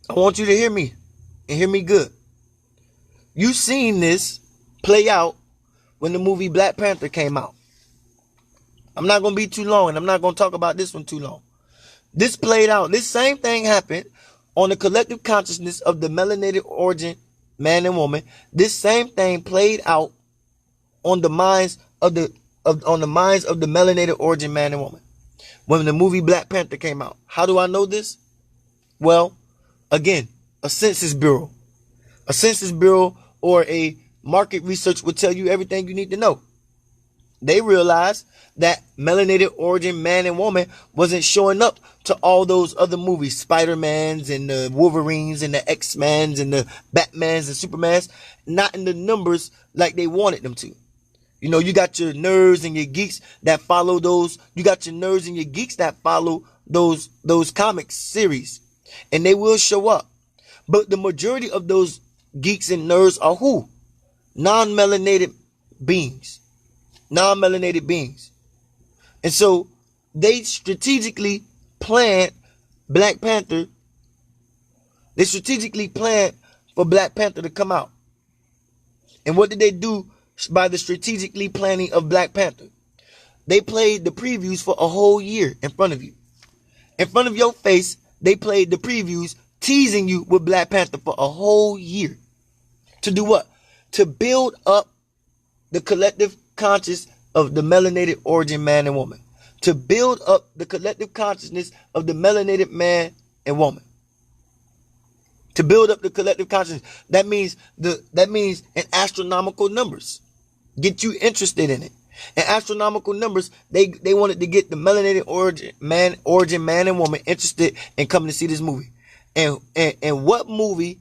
I want you to hear me and hear me good. You seen this play out when the movie Black Panther came out. I'm not going to be too long, and I'm not going to talk about this one too long. This played out. This same thing happened on the collective consciousness of the melanated origin, man and woman. This same thing played out on the minds of the melanated origin, man and woman, when the movie Black Panther came out. How do I know this? Well, again, a census bureau. A census bureau or a market research will tell you everything you need to know. They realized that melanated origin man and woman wasn't showing up to all those other movies, Spider-Mans and the Wolverines and the X-Mans and the Batmans and Supermans, not in the numbers like they wanted them to. You know, you got your nerds and your geeks that follow those. You got your nerds and your geeks that follow those comic series, and they will show up. But the majority of those geeks and nerds are who? Non-melanated beings. Non-melanated beings. And so they strategically planned Black Panther. They strategically planned for Black Panther to come out. And what did they do by the strategically planning of Black Panther? They played the previews for a whole year in front of you. In front of your face, they played the previews teasing you with Black Panther for a whole year. To do what? To build up the collective conscious of the melanated origin man and woman. To build up the collective consciousness of the melanated man and woman. To build up the collective consciousness. That means in astronomical numbers. Get you interested in it. In astronomical numbers, they wanted to get the melanated origin man and woman interested in coming to see this movie. And what movie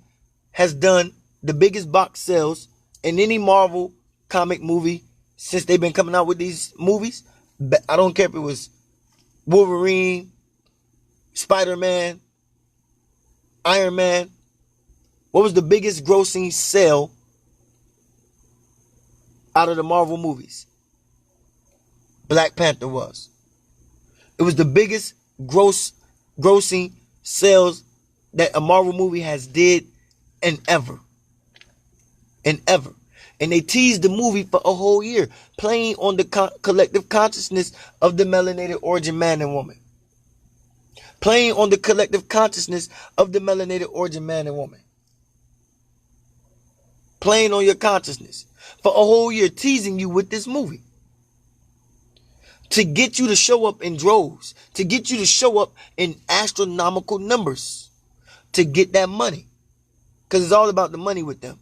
has done the biggest box sales in any Marvel comic movie since they've been coming out with these movies? I don't care if it was Wolverine, Spider-Man, Iron Man. What was the biggest grossing sale out of the Marvel movies? Black Panther was. It was the biggest grossing sales that a Marvel movie has did in ever. And they teased the movie for a whole year, playing on the collective consciousness of the melanated origin man and woman. Playing on the collective consciousness of the melanated origin man and woman. Playing on your consciousness for a whole year, teasing you with this movie. To get you to show up in droves. To get you to show up in astronomical numbers. To get that money. Because it's all about the money with them.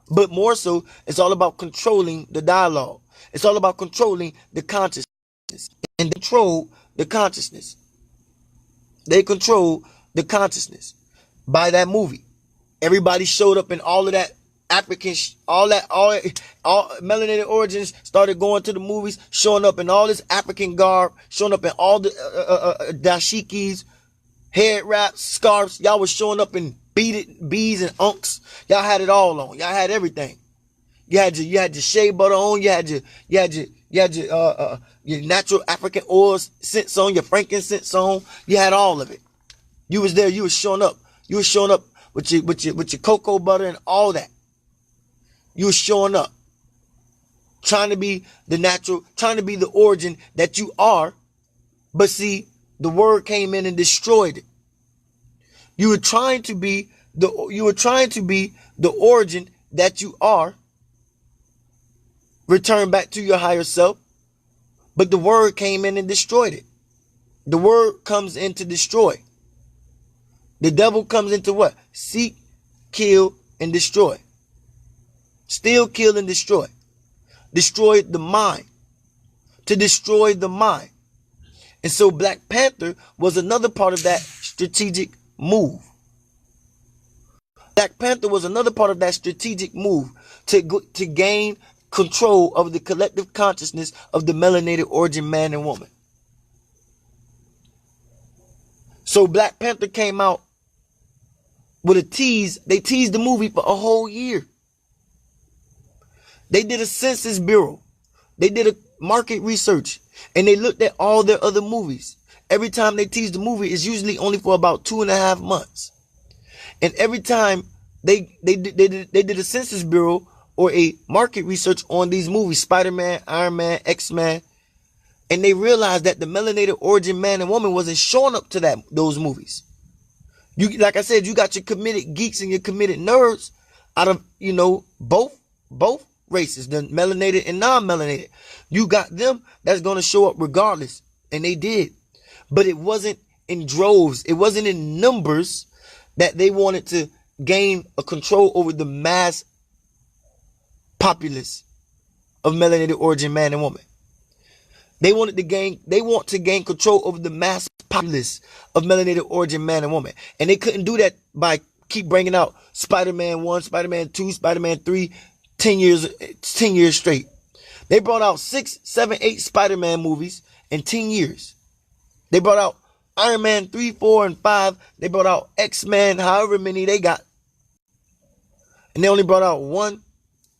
But more so, it's all about controlling the dialogue. It's all about controlling the consciousness. And they control the consciousness. They control the consciousness by that movie. Everybody showed up in all of that African, all melanated origins started going to the movies, showing up in all this African garb, showing up in all the dashikis, head wraps, scarves. Y'all was showing up in beads and unks. Y'all had it all on. Y'all had everything. You had your shea butter on. You had your natural African oils scents on. Your frankincense on. You had all of it. You was there. You was showing up. You was showing up with your cocoa butter and all that. You was showing up, trying to be the natural, trying to be the origin that you are. But see, the word came in and destroyed it. You were trying to be the origin that you are. Return back to your higher self. But the word came in and destroyed it. The word comes in to destroy. The devil comes into what? Seek, kill, and destroy. Steal, kill, and destroy. Destroy the mind. To destroy the mind. And so Black Panther was another part of that strategic move. Black Panther was another part of that strategic move to gain control of the collective consciousness of the melanated origin man and woman. So Black Panther came out with a tease. They teased the movie for a whole year. They did a census bureau. They did a market research. And they looked at all their other movies. Every time they teased the movie, it's usually only for about 2.5 months. And every time they did a census bureau or a market research on these movies, Spider-Man, Iron Man, X-Men, and they realized that the melanated origin man and woman wasn't showing up to those movies. You, like I said, you got your committed geeks and your committed nerds out of, both races, the melanated and non-melanated. You got them that's going to show up regardless. And they did. But it wasn't in droves. It wasn't in numbers that they wanted to gain a control over the mass populace of melanated origin man and woman. They want to gain control over the mass populace of melanated origin man and woman. And they couldn't do that by keep bringing out Spider-Man 1, Spider-Man 2, Spider-Man 3, 10 years straight. They brought out 6, 7, 8 Spider-Man movies in 10 years. They brought out Iron Man 3, 4, and 5. They brought out X-Men, however many they got. And they only brought out one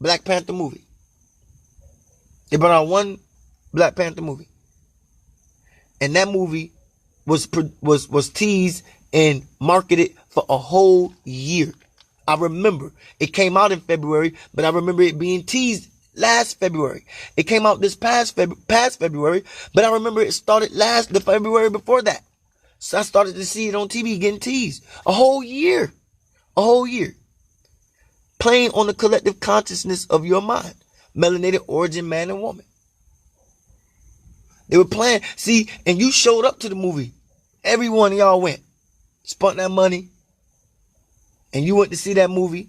Black Panther movie. They brought out one Black Panther movie. And that movie was teased and marketed for a whole year. I remember it came out in February, but I remember it being teased last February. It came out this past February, but I remember it started the February before that. So I started to see it on TV getting teased. A whole year. Playing on the collective consciousness of your mind. Melanated origin man and woman. They were playing. See, and you showed up to the movie. Every one of y'all went. spent that money, and you went to see that movie,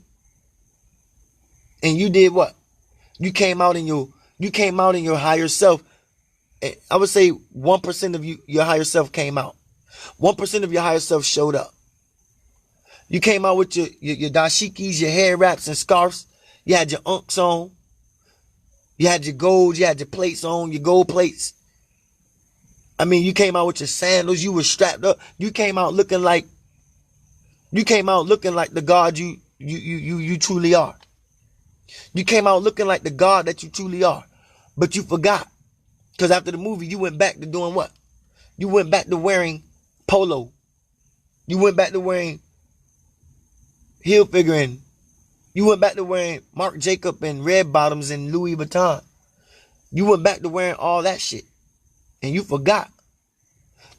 and you did what? You came out in your higher self. I would say 1% of your higher self came out. 1% of your higher self showed up. You came out with your dashikis, your hair wraps and scarves. You had your unks on. You had your gold. You had your plates on, your gold plates. I mean, you came out with your sandals. You were strapped up. You came out looking like the God you truly are. You came out looking like the God that you truly are. But you forgot. Because after the movie, you went back to doing what? You went back to wearing polo. You went back to wearing Hilfiger, and you went back to wearing Marc Jacob and red bottoms and Louis Vuitton. You went back to wearing all that shit. And you forgot.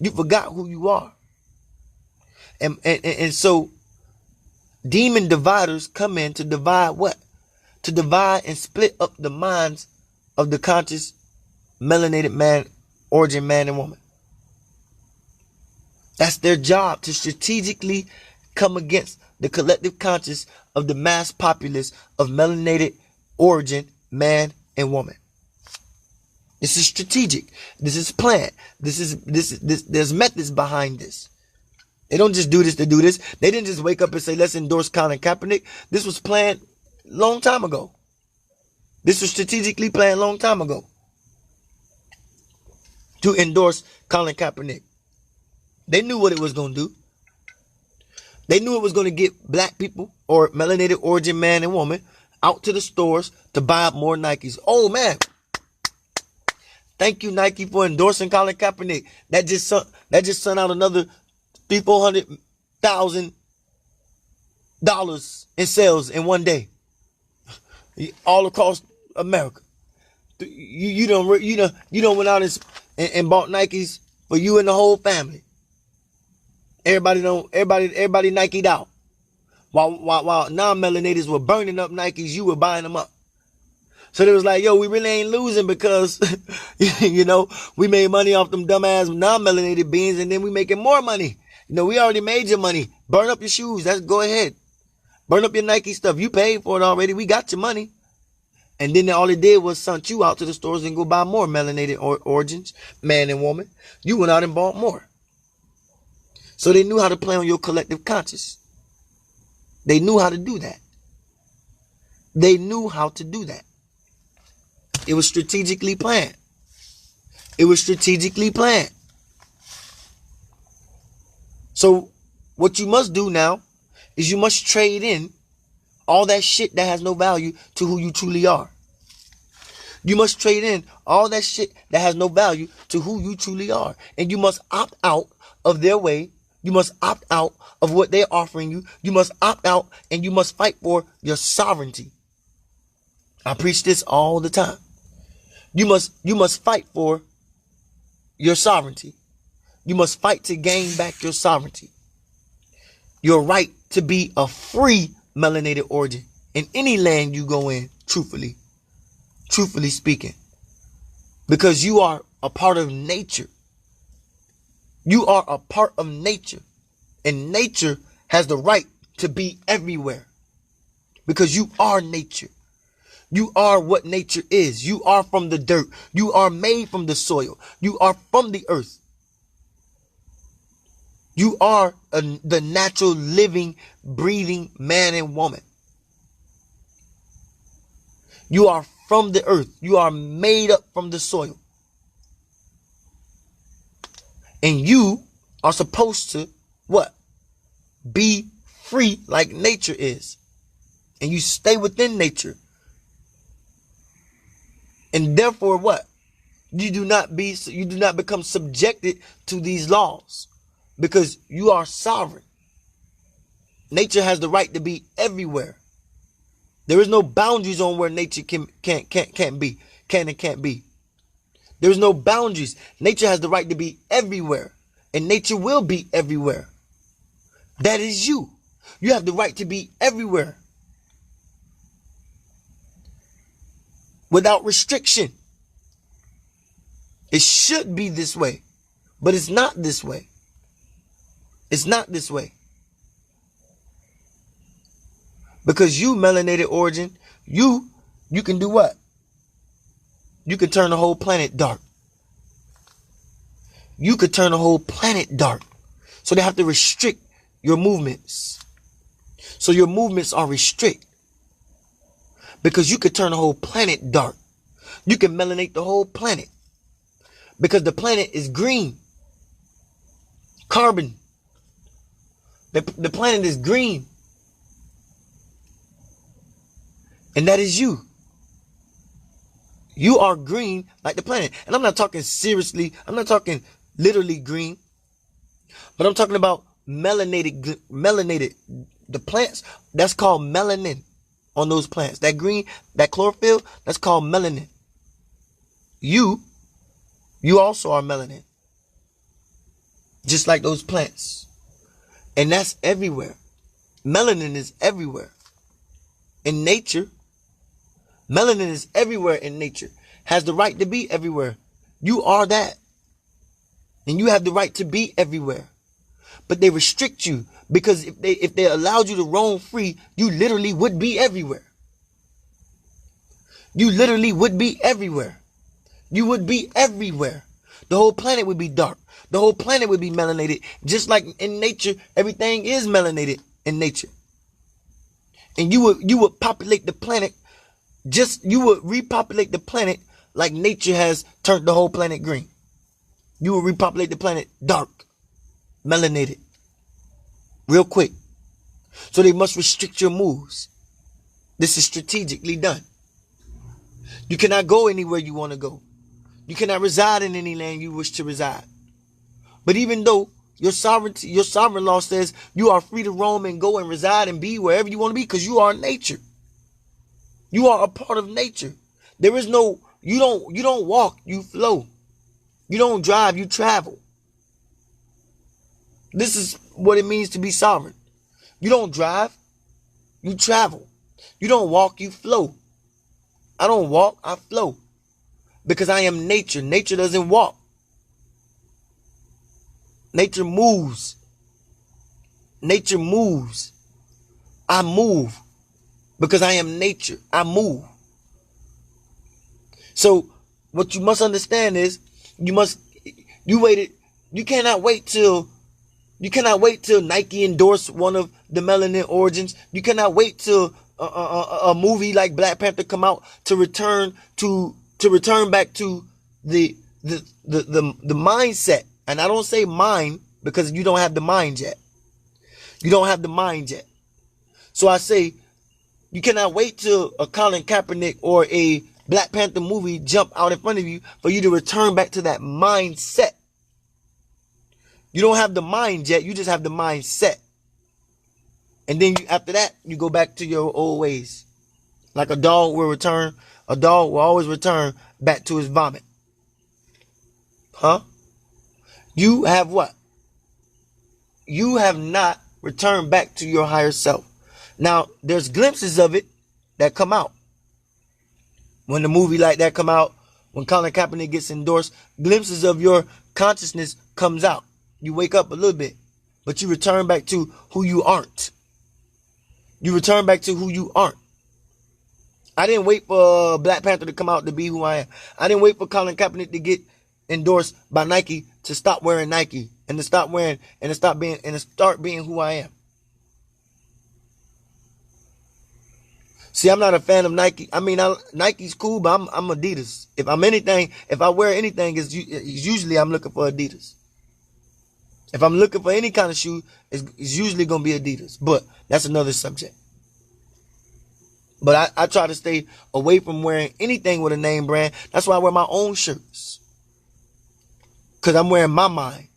You forgot who you are. And so demon dividers come in to divide what? To divide and split up the minds of the conscious melanated man, origin man and woman. That's their job, to strategically come against the collective conscious of the mass populace of melanated origin man and woman. This is strategic. This is planned. There's methods behind this. They don't just do this to do this. They didn't just wake up and say, let's endorse Colin Kaepernick. This was planned a long time ago. This was strategically planned a long time ago to endorse Colin Kaepernick. They knew what it was going to do. They knew it was going to get black people or melanated origin man and woman out to the stores to buy up more Nikes. Oh, man. Thank you, Nike, for endorsing Colin Kaepernick. That just sent out another $300,000 in sales in one day, all across America. You don't went out and bought Nikes for you and the whole family. Everybody Nike'd out. While non-melanators were burning up Nikes, you were buying them up. So they was like, yo, we really ain't losing because, we made money off them dumbass non-melanated beings, and then we making more money. We already made your money. Burn up your shoes. Go ahead. Burn up your Nike stuff. You paid for it already. We got your money. And then all it did was sent you out to the stores and go buy more melanated origins, man and woman. You went out and bought more. So they knew how to play on your collective conscious. They knew how to do that. They knew how to do that. It was strategically planned. It was strategically planned. So what you must do now is you must trade in all that shit that has no value to who you truly are. You must trade in all that shit that has no value to who you truly are. And you must opt out of their way. You must opt out of what they're offering you. You must opt out, and you must fight for your sovereignty. I preach this all the time. You must fight for your sovereignty. You must fight to gain back your sovereignty. Your right to be a free melanated origin in any land you go in, truthfully speaking. Because you are a part of nature. You are a part of nature. And nature has the right to be everywhere. Because you are nature. You are what nature is. You are from the dirt. You are made from the soil. You are from the earth. You are the natural living, breathing man and woman. You are from the earth. You are made up from the soil. And you are supposed to, what? Be free like nature is. And you stay within nature. And therefore what? You do not become subjected to these laws. Because you are sovereign. Nature has the right to be everywhere. There is no boundaries on where nature can and can't be. There is no boundaries. Nature has the right to be everywhere. And nature will be everywhere. That is you. You have the right to be everywhere. Without restriction. It should be this way. But it's not this way. It's not this way. Because you, melanated origin, you can do what? You can turn the whole planet dark. You could turn the whole planet dark. So they have to restrict your movements. So your movements are restricted. Because you could turn the whole planet dark. You can melanate the whole planet. Because the planet is green. Carbon. The planet is green. And that is you. You are green like the planet. And I'm not talking seriously. I'm not talking literally green. But I'm talking about melanated. The plants, that's called melanin on those plants. That green, that chlorophyll, that's called melanin. You also are melanin. Just like those plants. And that's everywhere. Melanin is everywhere. In nature, melanin is everywhere in nature. Has the right to be everywhere. You are that. And you have the right to be everywhere. But they restrict you because if they allowed you to roam free, you literally would be everywhere. You literally would be everywhere. You would be everywhere. The whole planet would be dark. The whole planet would be melanated. Just like in nature, everything is melanated in nature. And you would populate the planet. You would repopulate the planet like nature has turned the whole planet green. You would repopulate the planet dark, melanated, real quick. So they must restrict your moves. This is strategically done. You cannot go anywhere you want to go. You cannot reside in any land you wish to reside. But even though your sovereign law says you are free to roam and go and reside and be wherever you want to be because you are nature. You are a part of nature. There is no, you don't walk, you flow. You don't drive, you travel. This is what it means to be sovereign. You don't drive, you travel. You don't walk, you flow. I don't walk, I flow. Because I am nature. Nature doesn't walk. Nature moves. Nature moves. I move. Because I am nature. I move. So what you must understand is you cannot wait till Nike endorse one of the melanin origins. You cannot wait till a movie like Black Panther come out to return back to the mindset. And I don't say mind because you don't have the mind yet. You don't have the mind yet. So I say you cannot wait till a Colin Kaepernick or a Black Panther movie jump out in front of you for you to return back to that mindset. You don't have the mind yet. You just have the mindset. And then after that, you go back to your old ways. Like a dog will always return back to his vomit. Huh? You have what? You have not returned back to your higher self. Now, there's glimpses of it that come out. When the movie like that come out, when Colin Kaepernick gets endorsed, glimpses of your consciousness comes out. You wake up a little bit, but you return back to who you aren't. You return back to who you aren't. I didn't wait for Black Panther to come out to be who I am. I didn't wait for Colin Kaepernick to get endorsed by Nike to stop wearing Nike and to stop wearing and to start being who I am. See, I'm not a fan of Nike. I mean, Nike's cool, but I'm Adidas. If I wear anything, it's usually I'm looking for Adidas. If I'm looking for any kind of shoe, it's usually going to be Adidas. But that's another subject. But I try to stay away from wearing anything with a name brand. That's why I wear my own shirts. Because I'm wearing my mind.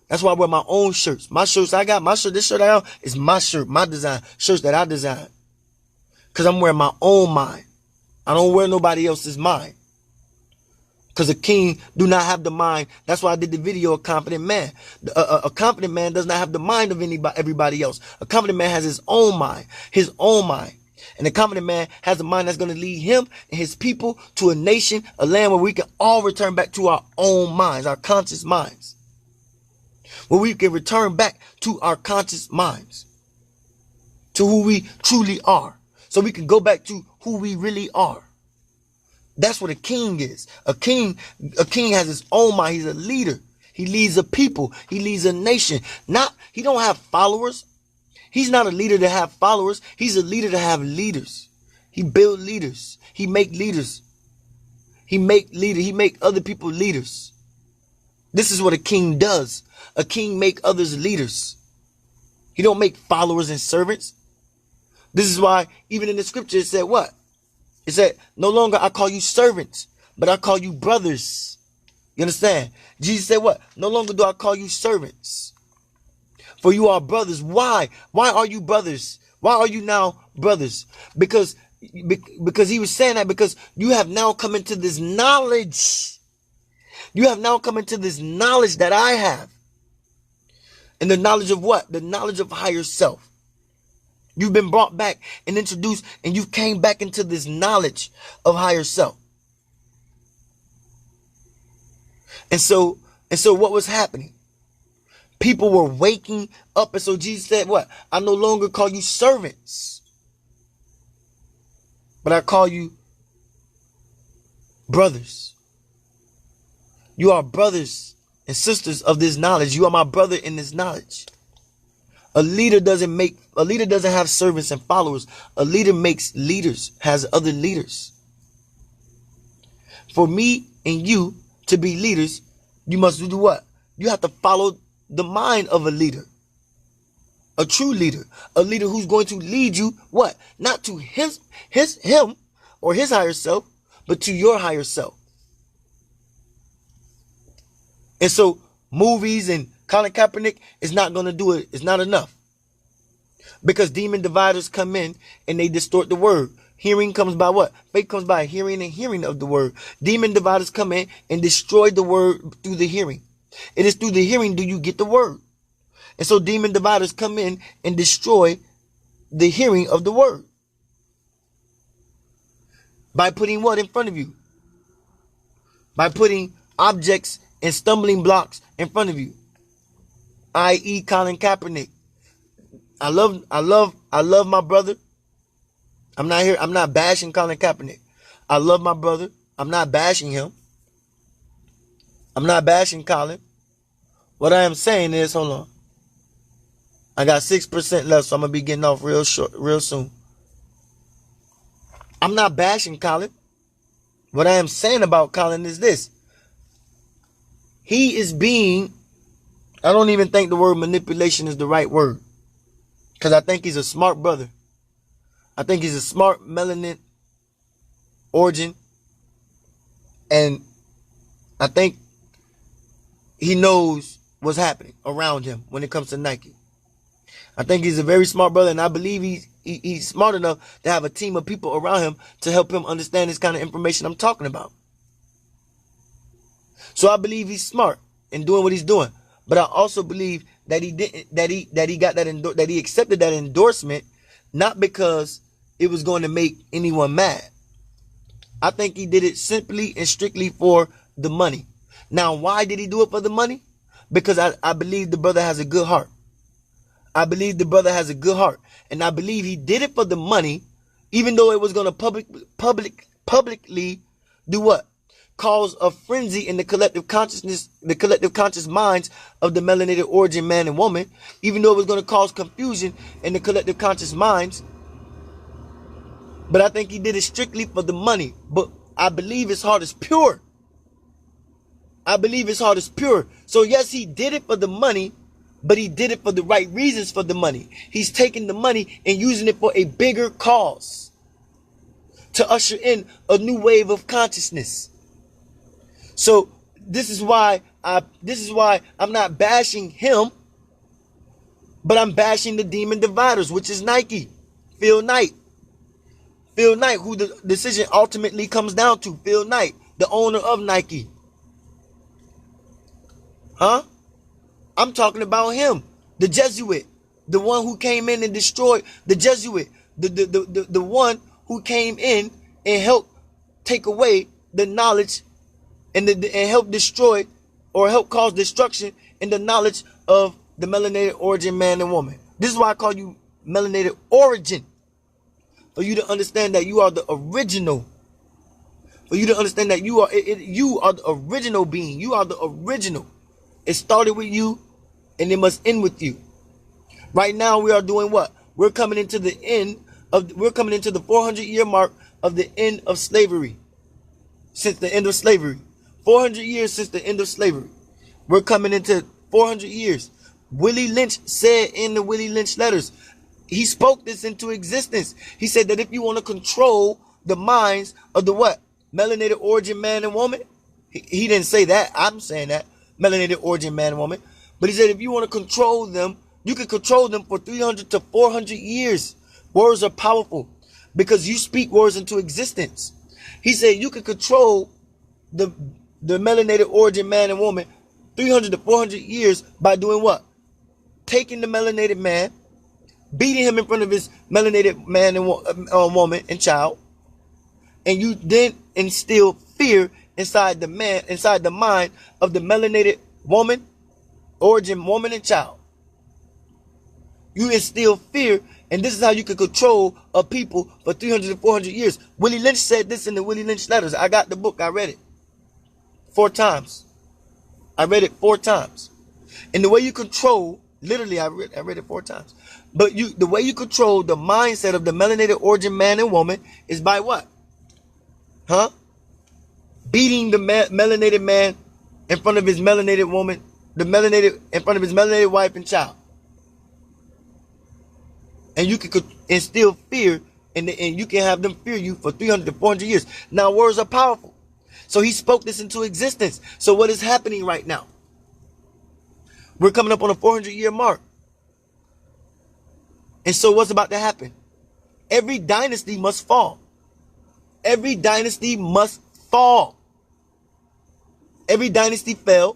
That's why I wear my own shirts. My shirts I got, this shirt I have is my shirt, my design. Shirts that I designed. Because I'm wearing my own mind. I don't wear nobody else's mind. Because a king do not have the mind. That's why I did the video, A Confident Man. A confident man does not have the mind of everybody else. A confident man has his own mind. His own mind. And a confident man has a mind that's going to lead him and his people to a nation, a land where we can all return back to our own minds, our conscious minds. where we can return back to our conscious minds, to who we truly are, so we can go back to who we really are. That's what a king is. A king has his own mind. He's a leader. He leads a people. He leads a nation. He don't have followers. He's not a leader to have followers. He's a leader to have leaders. He build leaders. He make leaders. He make other people leaders. This is what a king does. A king make others leaders. He don't make followers and servants. This is why even in the scripture it said what? It said, no longer I call you servants, but I call you brothers. You understand? Jesus said what? No longer do I call you servants, for you are brothers. Why? Why are you brothers? Why are you now brothers? Because he was saying that because you have now come into this knowledge. You have now come into this knowledge that I have. And the knowledge of what? The knowledge of higher self. You've been brought back and introduced, and you came back into this knowledge of higher self. And so what was happening? People were waking up. And so Jesus said what? I no longer call you servants, but I call you brothers. You are brothers and sisters of this knowledge. You are my brother in this knowledge. A leader doesn't have servants and followers. A leader makes leaders, has other leaders. For me and you to be leaders, you must do what? You have to follow the mind of a leader. A true leader. A leader who's going to lead you what? Not to him or his higher self, but to your higher self. And so movies and Colin Kaepernick is not going to do it. It's not enough. Because demon dividers come in and they distort the word. Hearing comes by what? Faith comes by hearing and hearing of the word. Demon dividers come in and destroy the word through the hearing. It is through the hearing do you get the word. And so demon dividers come in and destroy the hearing of the word. By putting what in front of you? By putting objects and stumbling blocks in front of you. I.e. Colin Kaepernick. I love my brother. I'm not bashing Colin Kaepernick. I love my brother. I'm not bashing him. I'm not bashing Colin. What I am saying is, hold on. I got 6% left, so I'm gonna be getting off real soon. I'm not bashing Colin. What I am saying about Colin is this. He is being, I don't even think the word manipulation is the right word. Because I think he's a smart brother. I think he's a smart melanin origin. And I think he knows what's happening around him when it comes to Nike. I think he's a very smart brother, and I believe he's smart enough to have a team of people around him to help him understand this kind of information I'm talking about. So I believe he's smart in doing what he's doing. But I also believe that he accepted that endorsement not because it was going to make anyone mad. I think he did it simply and strictly for the money. Now, why did he do it for the money? Because I believe the brother has a good heart. I believe the brother has a good heart. And I believe he did it for the money, even though it was going to publicly do what? Cause a frenzy in the collective consciousness, the collective conscious minds of the melanated origin man and woman, even though it was going to cause confusion in the collective conscious minds. But I think he did it strictly for the money. But I believe his heart is pure. I believe his heart is pure. So yes, he did it for the money, but he did it for the right reasons for the money. He's taking the money and using it for a bigger cause, to usher in a new wave of consciousness. So this is why I'm not bashing him, but I'm bashing the demon dividers, which is Nike. Phil Knight, who the decision ultimately comes down to. Phil Knight, the owner of Nike. Huh? I'm talking about him, the Jesuit, the one who came in and destroyed the Jesuit, the one who came in and helped take away the knowledge and help destroy or help cause destruction in the knowledge of the melanated origin man and woman. This is why I call you melanated origin. For you to understand that you are the original. For you to understand that you are the original being. You are the original. It started with you and it must end with you. Right now we are doing what? We're coming into the 400-year mark of the end of slavery. Since the end of slavery. 400 years since the end of slavery. We're coming into 400 years. Willie Lynch said in the Willie Lynch letters, he spoke this into existence. He said that if you want to control the minds of the what? Melanated origin man and woman. He didn't say that. I'm saying that. Melanated origin man and woman. But he said if you want to control them, you can control them for 300 to 400 years. Words are powerful because you speak words into existence. He said you can control the melanated origin man and woman 300 to 400 years by doing what? Taking the melanated man, beating him in front of his melanated man and woman and child, and you then instill fear inside the mind of the melanated woman, origin woman and child. You instill fear, and this is how you can control a people for 300 to 400 years. Willie Lynch said this in the Willie Lynch letters. I got the book. I read it 4 times. I read it 4 times. And the way you control, literally, I read it 4 times. But the way you control the mindset of the melanated origin man and woman is by what? Beating the melanated man in front of his melanated woman, in front of his melanated wife and child. And you can instill fear, and you can have them fear you for 300 to 400 years. Now, words are powerful. So he spoke this into existence. So what is happening right now? We're coming up on a 400-year mark. And so what's about to happen? Every dynasty must fall. Every dynasty must fall. Every dynasty fell.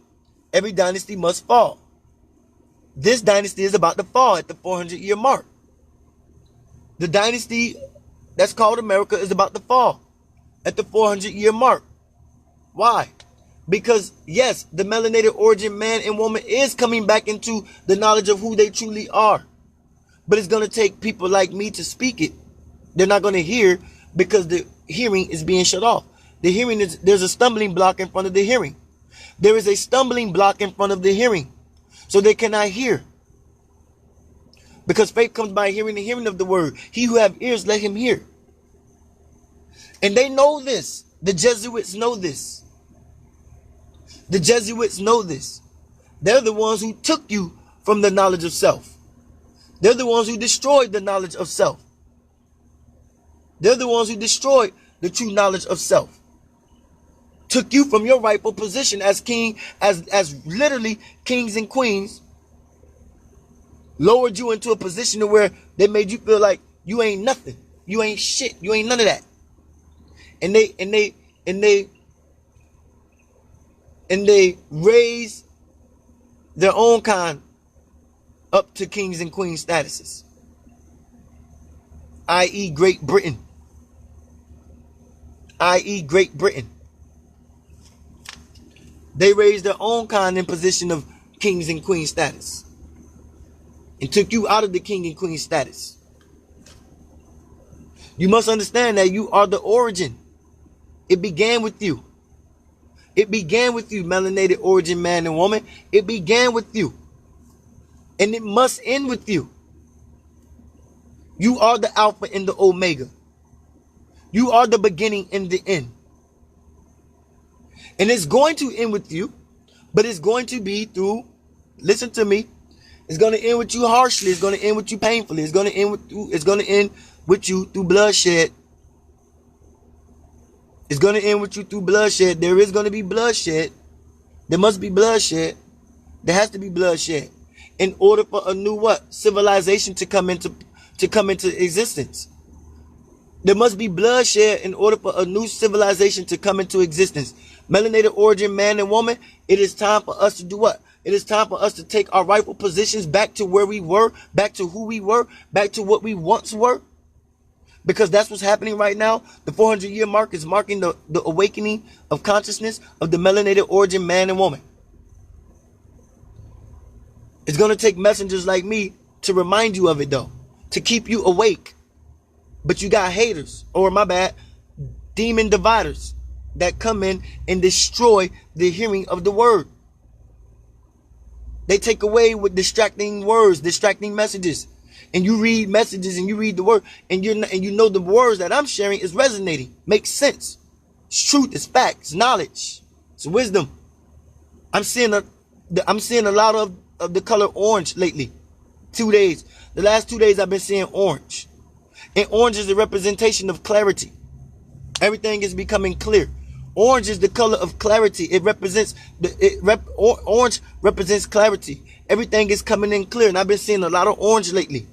Every dynasty must fall. This dynasty is about to fall at the 400-year mark. The dynasty that's called America is about to fall at the 400-year mark. Why? Because, yes, the melanated origin man and woman is coming back into the knowledge of who they truly are. But it's going to take people like me to speak it. They're not going to hear because the hearing is being shut off. There's a stumbling block in front of the hearing. There is a stumbling block in front of the hearing. So they cannot hear. Because faith comes by hearing, the hearing of the word. He who have ears, let him hear. And they know this. The Jesuits know this. The Jesuits know this. They're the ones who took you from the knowledge of self. They're the ones who destroyed the knowledge of self. They're the ones who destroyed the true knowledge of self. Took you from your rightful position as king, as literally kings and queens. Lowered you into a position where they made you feel like you ain't nothing. You ain't shit. You ain't none of that. And they raise their own kind up to kings and queens statuses. I.e. Great Britain. I.e. Great Britain. They raised their own kind in position of kings and queen status. And took you out of the king and queen status. You must understand that you are the origin. It began with you. It began with you, melanated origin man and woman. It began with you. And it must end with you. You are the Alpha and the Omega. You are the beginning and the end. And it's going to end with you, but it's going to be through, listen to me, it's going to end with you harshly. It's going to end with you painfully. It's going to end with you through bloodshed. It's going to end with you through bloodshed. There is going to be bloodshed. There must be bloodshed. There has to be bloodshed in order for a new what? Civilization to come into existence. There must be bloodshed in order for a new civilization to come into existence. Melanated origin man and woman, it is time for us to do what? It is time for us to take our rightful positions back to where we were, back to who we were, back to what we once were. Because that's what's happening right now. The 400-year mark is marking the awakening of consciousness of the melanated origin man and woman. It's going to take messengers like me to remind you of it, though, to keep you awake. But you got haters, or my bad, demon dividers that come in and destroy the hearing of the word. They take away with distracting words, distracting messages. And you read messages and you read the word, and you know the words that I'm sharing is resonating, makes sense. It's truth, it's facts, knowledge, it's wisdom. I'm seeing a lot of the color orange lately. 2 days. The last 2 days I've been seeing orange. And orange is a representation of clarity. Everything is becoming clear. Orange is the color of clarity. It represents orange represents clarity. Everything is coming in clear, and I've been seeing a lot of orange lately.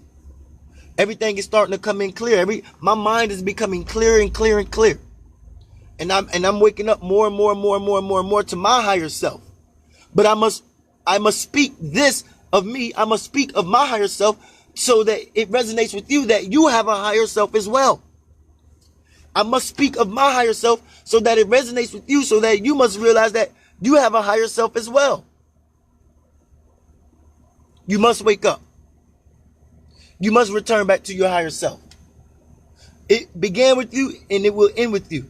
Everything is starting to come in clear. My mind is becoming clearer and clearer and clear. And I'm waking up more and more and more and more and more and more to my higher self. But I must speak this of me. I must speak of my higher self so that it resonates with you, that you have a higher self as well. I must speak of my higher self so that it resonates with you, so that you must realize that you have a higher self as well. You must wake up. You must return back to your higher self. It began with you and it will end with you.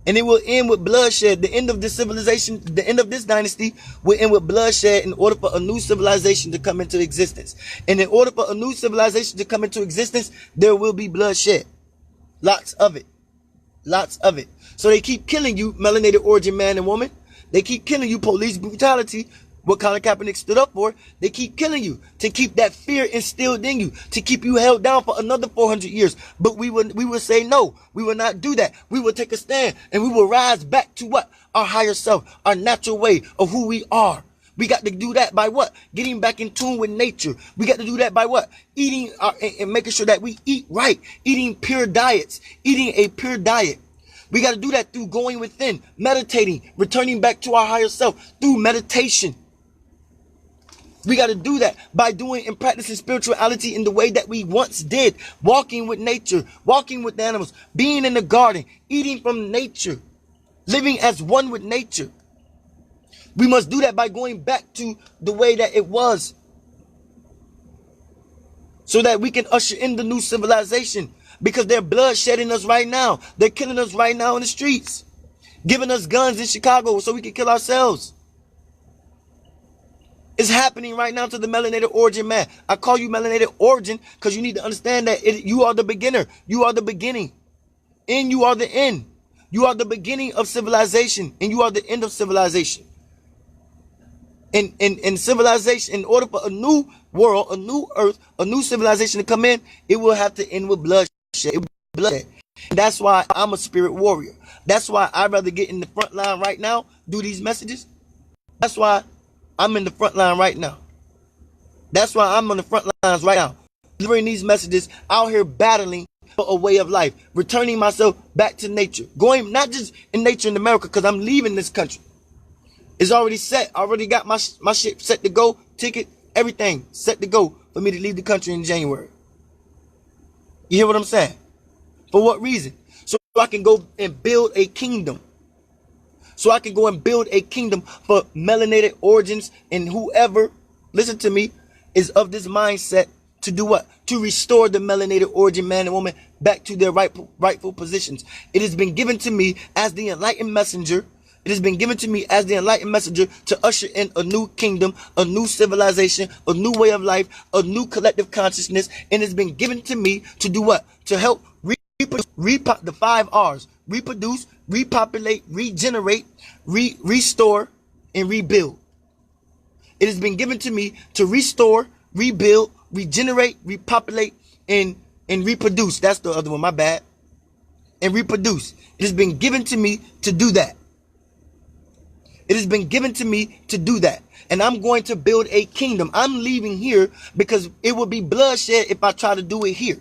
And it will end with bloodshed. The end of this civilization, the end of this dynasty will end with bloodshed in order for a new civilization to come into existence. And in order for a new civilization to come into existence, there will be bloodshed. Lots of it. Lots of it. So they keep killing you, melanated origin man and woman. They keep killing you, police brutality. What Colin Kaepernick stood up for. They keep killing you to keep that fear instilled in you, to keep you held down for another 400 years. But we will say no. We will not do that. We will take a stand and we will rise back to what? Our higher self, our natural way of who we are. We got to do that by what? Getting back in tune with nature. We got to do that by what? Eating and making sure that we eat right. Eating pure diets. Eating a pure diet. We got to do that through going within, meditating, returning back to our higher self through meditation. We got to do that by doing and practicing spirituality in the way that we once did. Walking with nature, walking with the animals, being in the garden, eating from nature, living as one with nature. We must do that by going back to the way that it was, so that we can usher in the new civilization, because they're bloodshedding us right now. They're killing us right now in the streets, giving us guns in Chicago so we can kill ourselves. It's happening right now to the melanated origin man. I call you melanated origin because you need to understand that you are the beginner. You are the beginning. And you are the end. You are the beginning of civilization. And you are the end of civilization. In civilization, in order for a new world, a new earth, a new civilization to come in, it will have to end with bloodshed. It will be bloodshed. And that's why I'm a spirit warrior. That's why I'd rather get in the front line right now, do these messages. That's why I'm in the front line right now. That's why I'm on the front lines right now, delivering these messages, out here battling for a way of life, returning myself back to nature, going not just in nature in America, because I'm leaving this country. It's already set. I already got my shit set to go, ticket, everything set to go for me to leave the country in January. You hear what I'm saying? For what reason? So I can go and build a kingdom. So I can go and build a kingdom for melanated origins, and whoever, listen to me, is of this mindset to do what? To restore the melanated origin man and woman back to their rightful positions. It has been given to me as the enlightened messenger. It has been given to me as the enlightened messenger to usher in a new kingdom, a new civilization, a new way of life, a new collective consciousness. And it's been given to me to do what? To help the 5 R's. Reproduce, repopulate, regenerate, restore, and rebuild. It has been given to me to restore, rebuild, regenerate, repopulate, and reproduce. That's the other one, my bad. And reproduce. It has been given to me to do that. It has been given to me to do that. And I'm going to build a kingdom. I'm leaving here because it will be bloodshed if I try to do it here.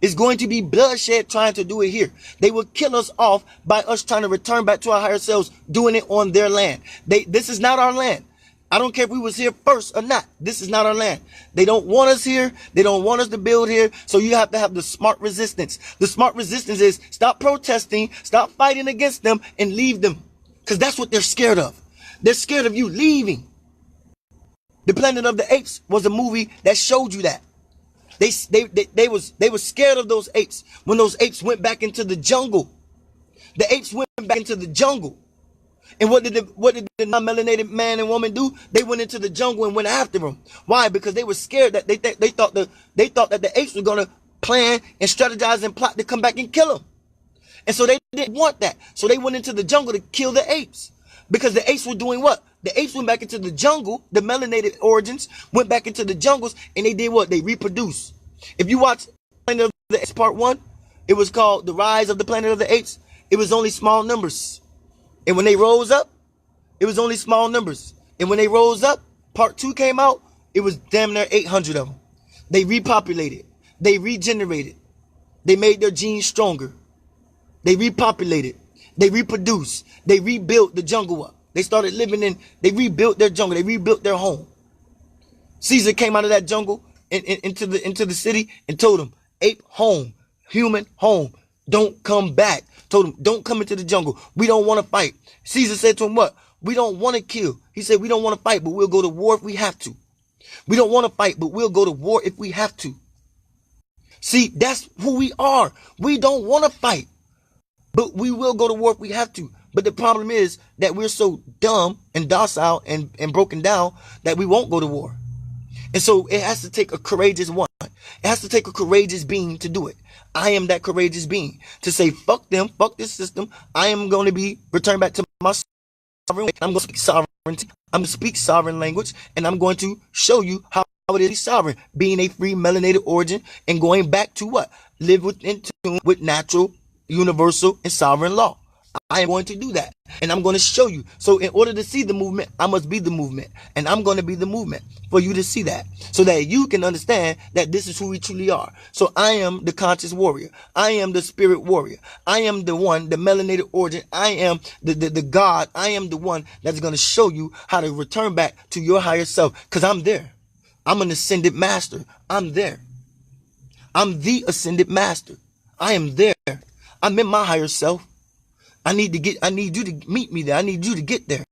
It's going to be bloodshed trying to do it here. They will kill us off by us trying to return back to our higher selves, doing it on their land. This is not our land. I don't care if we was here first or not. This is not our land. They don't want us here. They don't want us to build here. So you have to have the smart resistance. The smart resistance is stop protesting, stop fighting against them, and leave them. Because that's what they're scared of. They're scared of you leaving. The Planet of the Apes was a movie that showed you that. They were scared of those apes when those apes went back into the jungle. The apes went back into the jungle. And what did the non-melanated man and woman do? They went into the jungle and went after them. Why? Because they were scared that they thought that the apes were gonna plan and strategize and plot to come back and kill them. And so they didn't want that. So they went into the jungle to kill the apes. Because the apes were doing what? The apes went back into the jungle. The melanated origins went back into the jungles, and they did what? They reproduced. If you watch Planet of the Apes Part 1, it was called The Rise of the Planet of the Apes. It was only small numbers. And when they rose up, it was only small numbers. And when they rose up, Part 2 came out, it was damn near 800 of them. They repopulated. They regenerated. They made their genes stronger. They repopulated. They reproduced. They rebuilt the jungle up. They started living they rebuilt their jungle. They rebuilt their home. Caesar came out of that jungle into the city and told them, ape home, human home, don't come back. Told him, don't come into the jungle. We don't want to fight. Caesar said to him, what? We don't want to kill. He said, we don't want to fight, but we'll go to war if we have to. We don't want to fight, but we'll go to war if we have to. See, that's who we are. We don't want to fight, but we will go to war if we have to. But the problem is that we're so dumb and docile and broken down that we won't go to war. And so it has to take a courageous one. It has to take a courageous being to do it. I am that courageous being to say, fuck them, fuck this system. I am going to be returned back to my sovereign. I'm going to speak sovereignty. I'm going to speak sovereign language, and I'm going to show you how it is sovereign, being a free melanated origin and going back to what? Live in tune with natural, universal, and sovereign law. I am going to do that, and I'm going to show you. So in order to see the movement, I must be the movement, and I'm going to be the movement for you to see that, so that you can understand that this is who we truly are. So I am the conscious warrior. I am the spirit warrior. I am the one, the melanated origin. I am the God. I am the one that's going to show you how to return back to your higher self, because I'm there. I'm an ascended master. I'm there. I'm the ascended master. I am there. I'm in my higher self. I need you to meet me there. I need you to get there.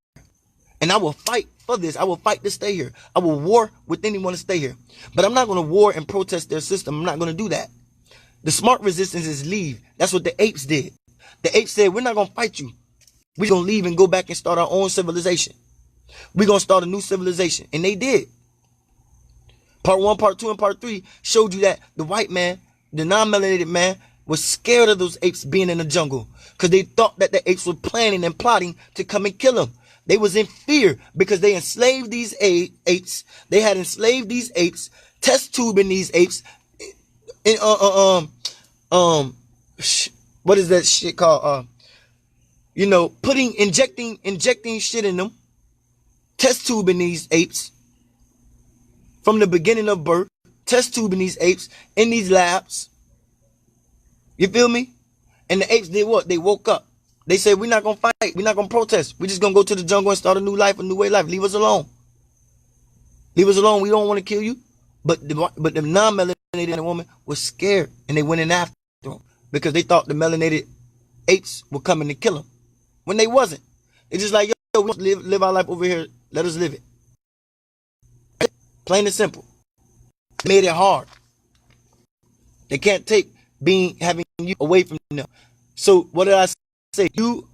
And I will fight for this. I will fight to stay here. I will war with anyone to stay here. But I'm not going to war and protest their system. I'm not going to do that. The smart resistance is leave. That's what the apes did. The apes said, we're not going to fight you. We're going to leave and go back and start our own civilization. We're going to start a new civilization. And they did. Part 1, Part 2, and Part 3 showed you that the white man, the non-melanated man, was scared of those apes being in the jungle, because they thought that the apes were planning and plotting to come and kill them. They was in fear because they enslaved these apes. They had enslaved these apes, test tubing these apes. What is that shit called? Injecting shit in them, test tubing these apes from the beginning of birth, test tubing these apes in these labs. You feel me? And the apes did what? They woke up. They said, we're not going to fight. We're not going to protest. We're just going to go to the jungle and start a new life, a new way of life. Leave us alone. Leave us alone. We don't want to kill you. But the non-melanated woman was scared, and they went in after them because they thought the melanated apes were coming to kill them, when they wasn't. They just like, yo, we want to live our life over here. Let us live it. Plain and simple. Made it hard. They can't take having you away from them. So what did I say? You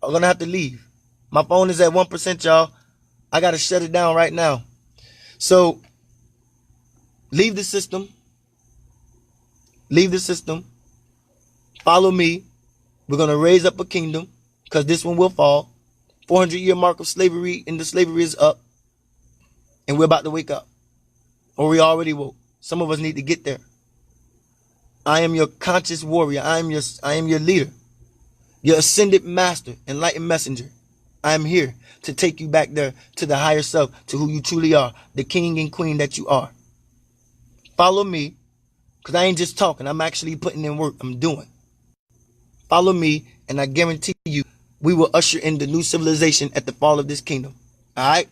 are gonna have to leave. My phone is at 1%, y'all. I gotta shut it down right now. So leave the system. Leave the system. Follow me. We're gonna raise up a kingdom, because this one will fall. 400-year mark of slavery, and the slavery is up. And we're about to wake up. Or we already woke. Some of us need to get there. I am your conscious warrior. I am your leader, your ascended master, enlightened messenger. I am here to take you back there to the higher self, to who you truly are, the king and queen that you are. Follow me, because I ain't just talking. I'm actually putting in work. I'm doing. Follow me, and I guarantee you, we will usher in the new civilization at the fall of this kingdom. All right?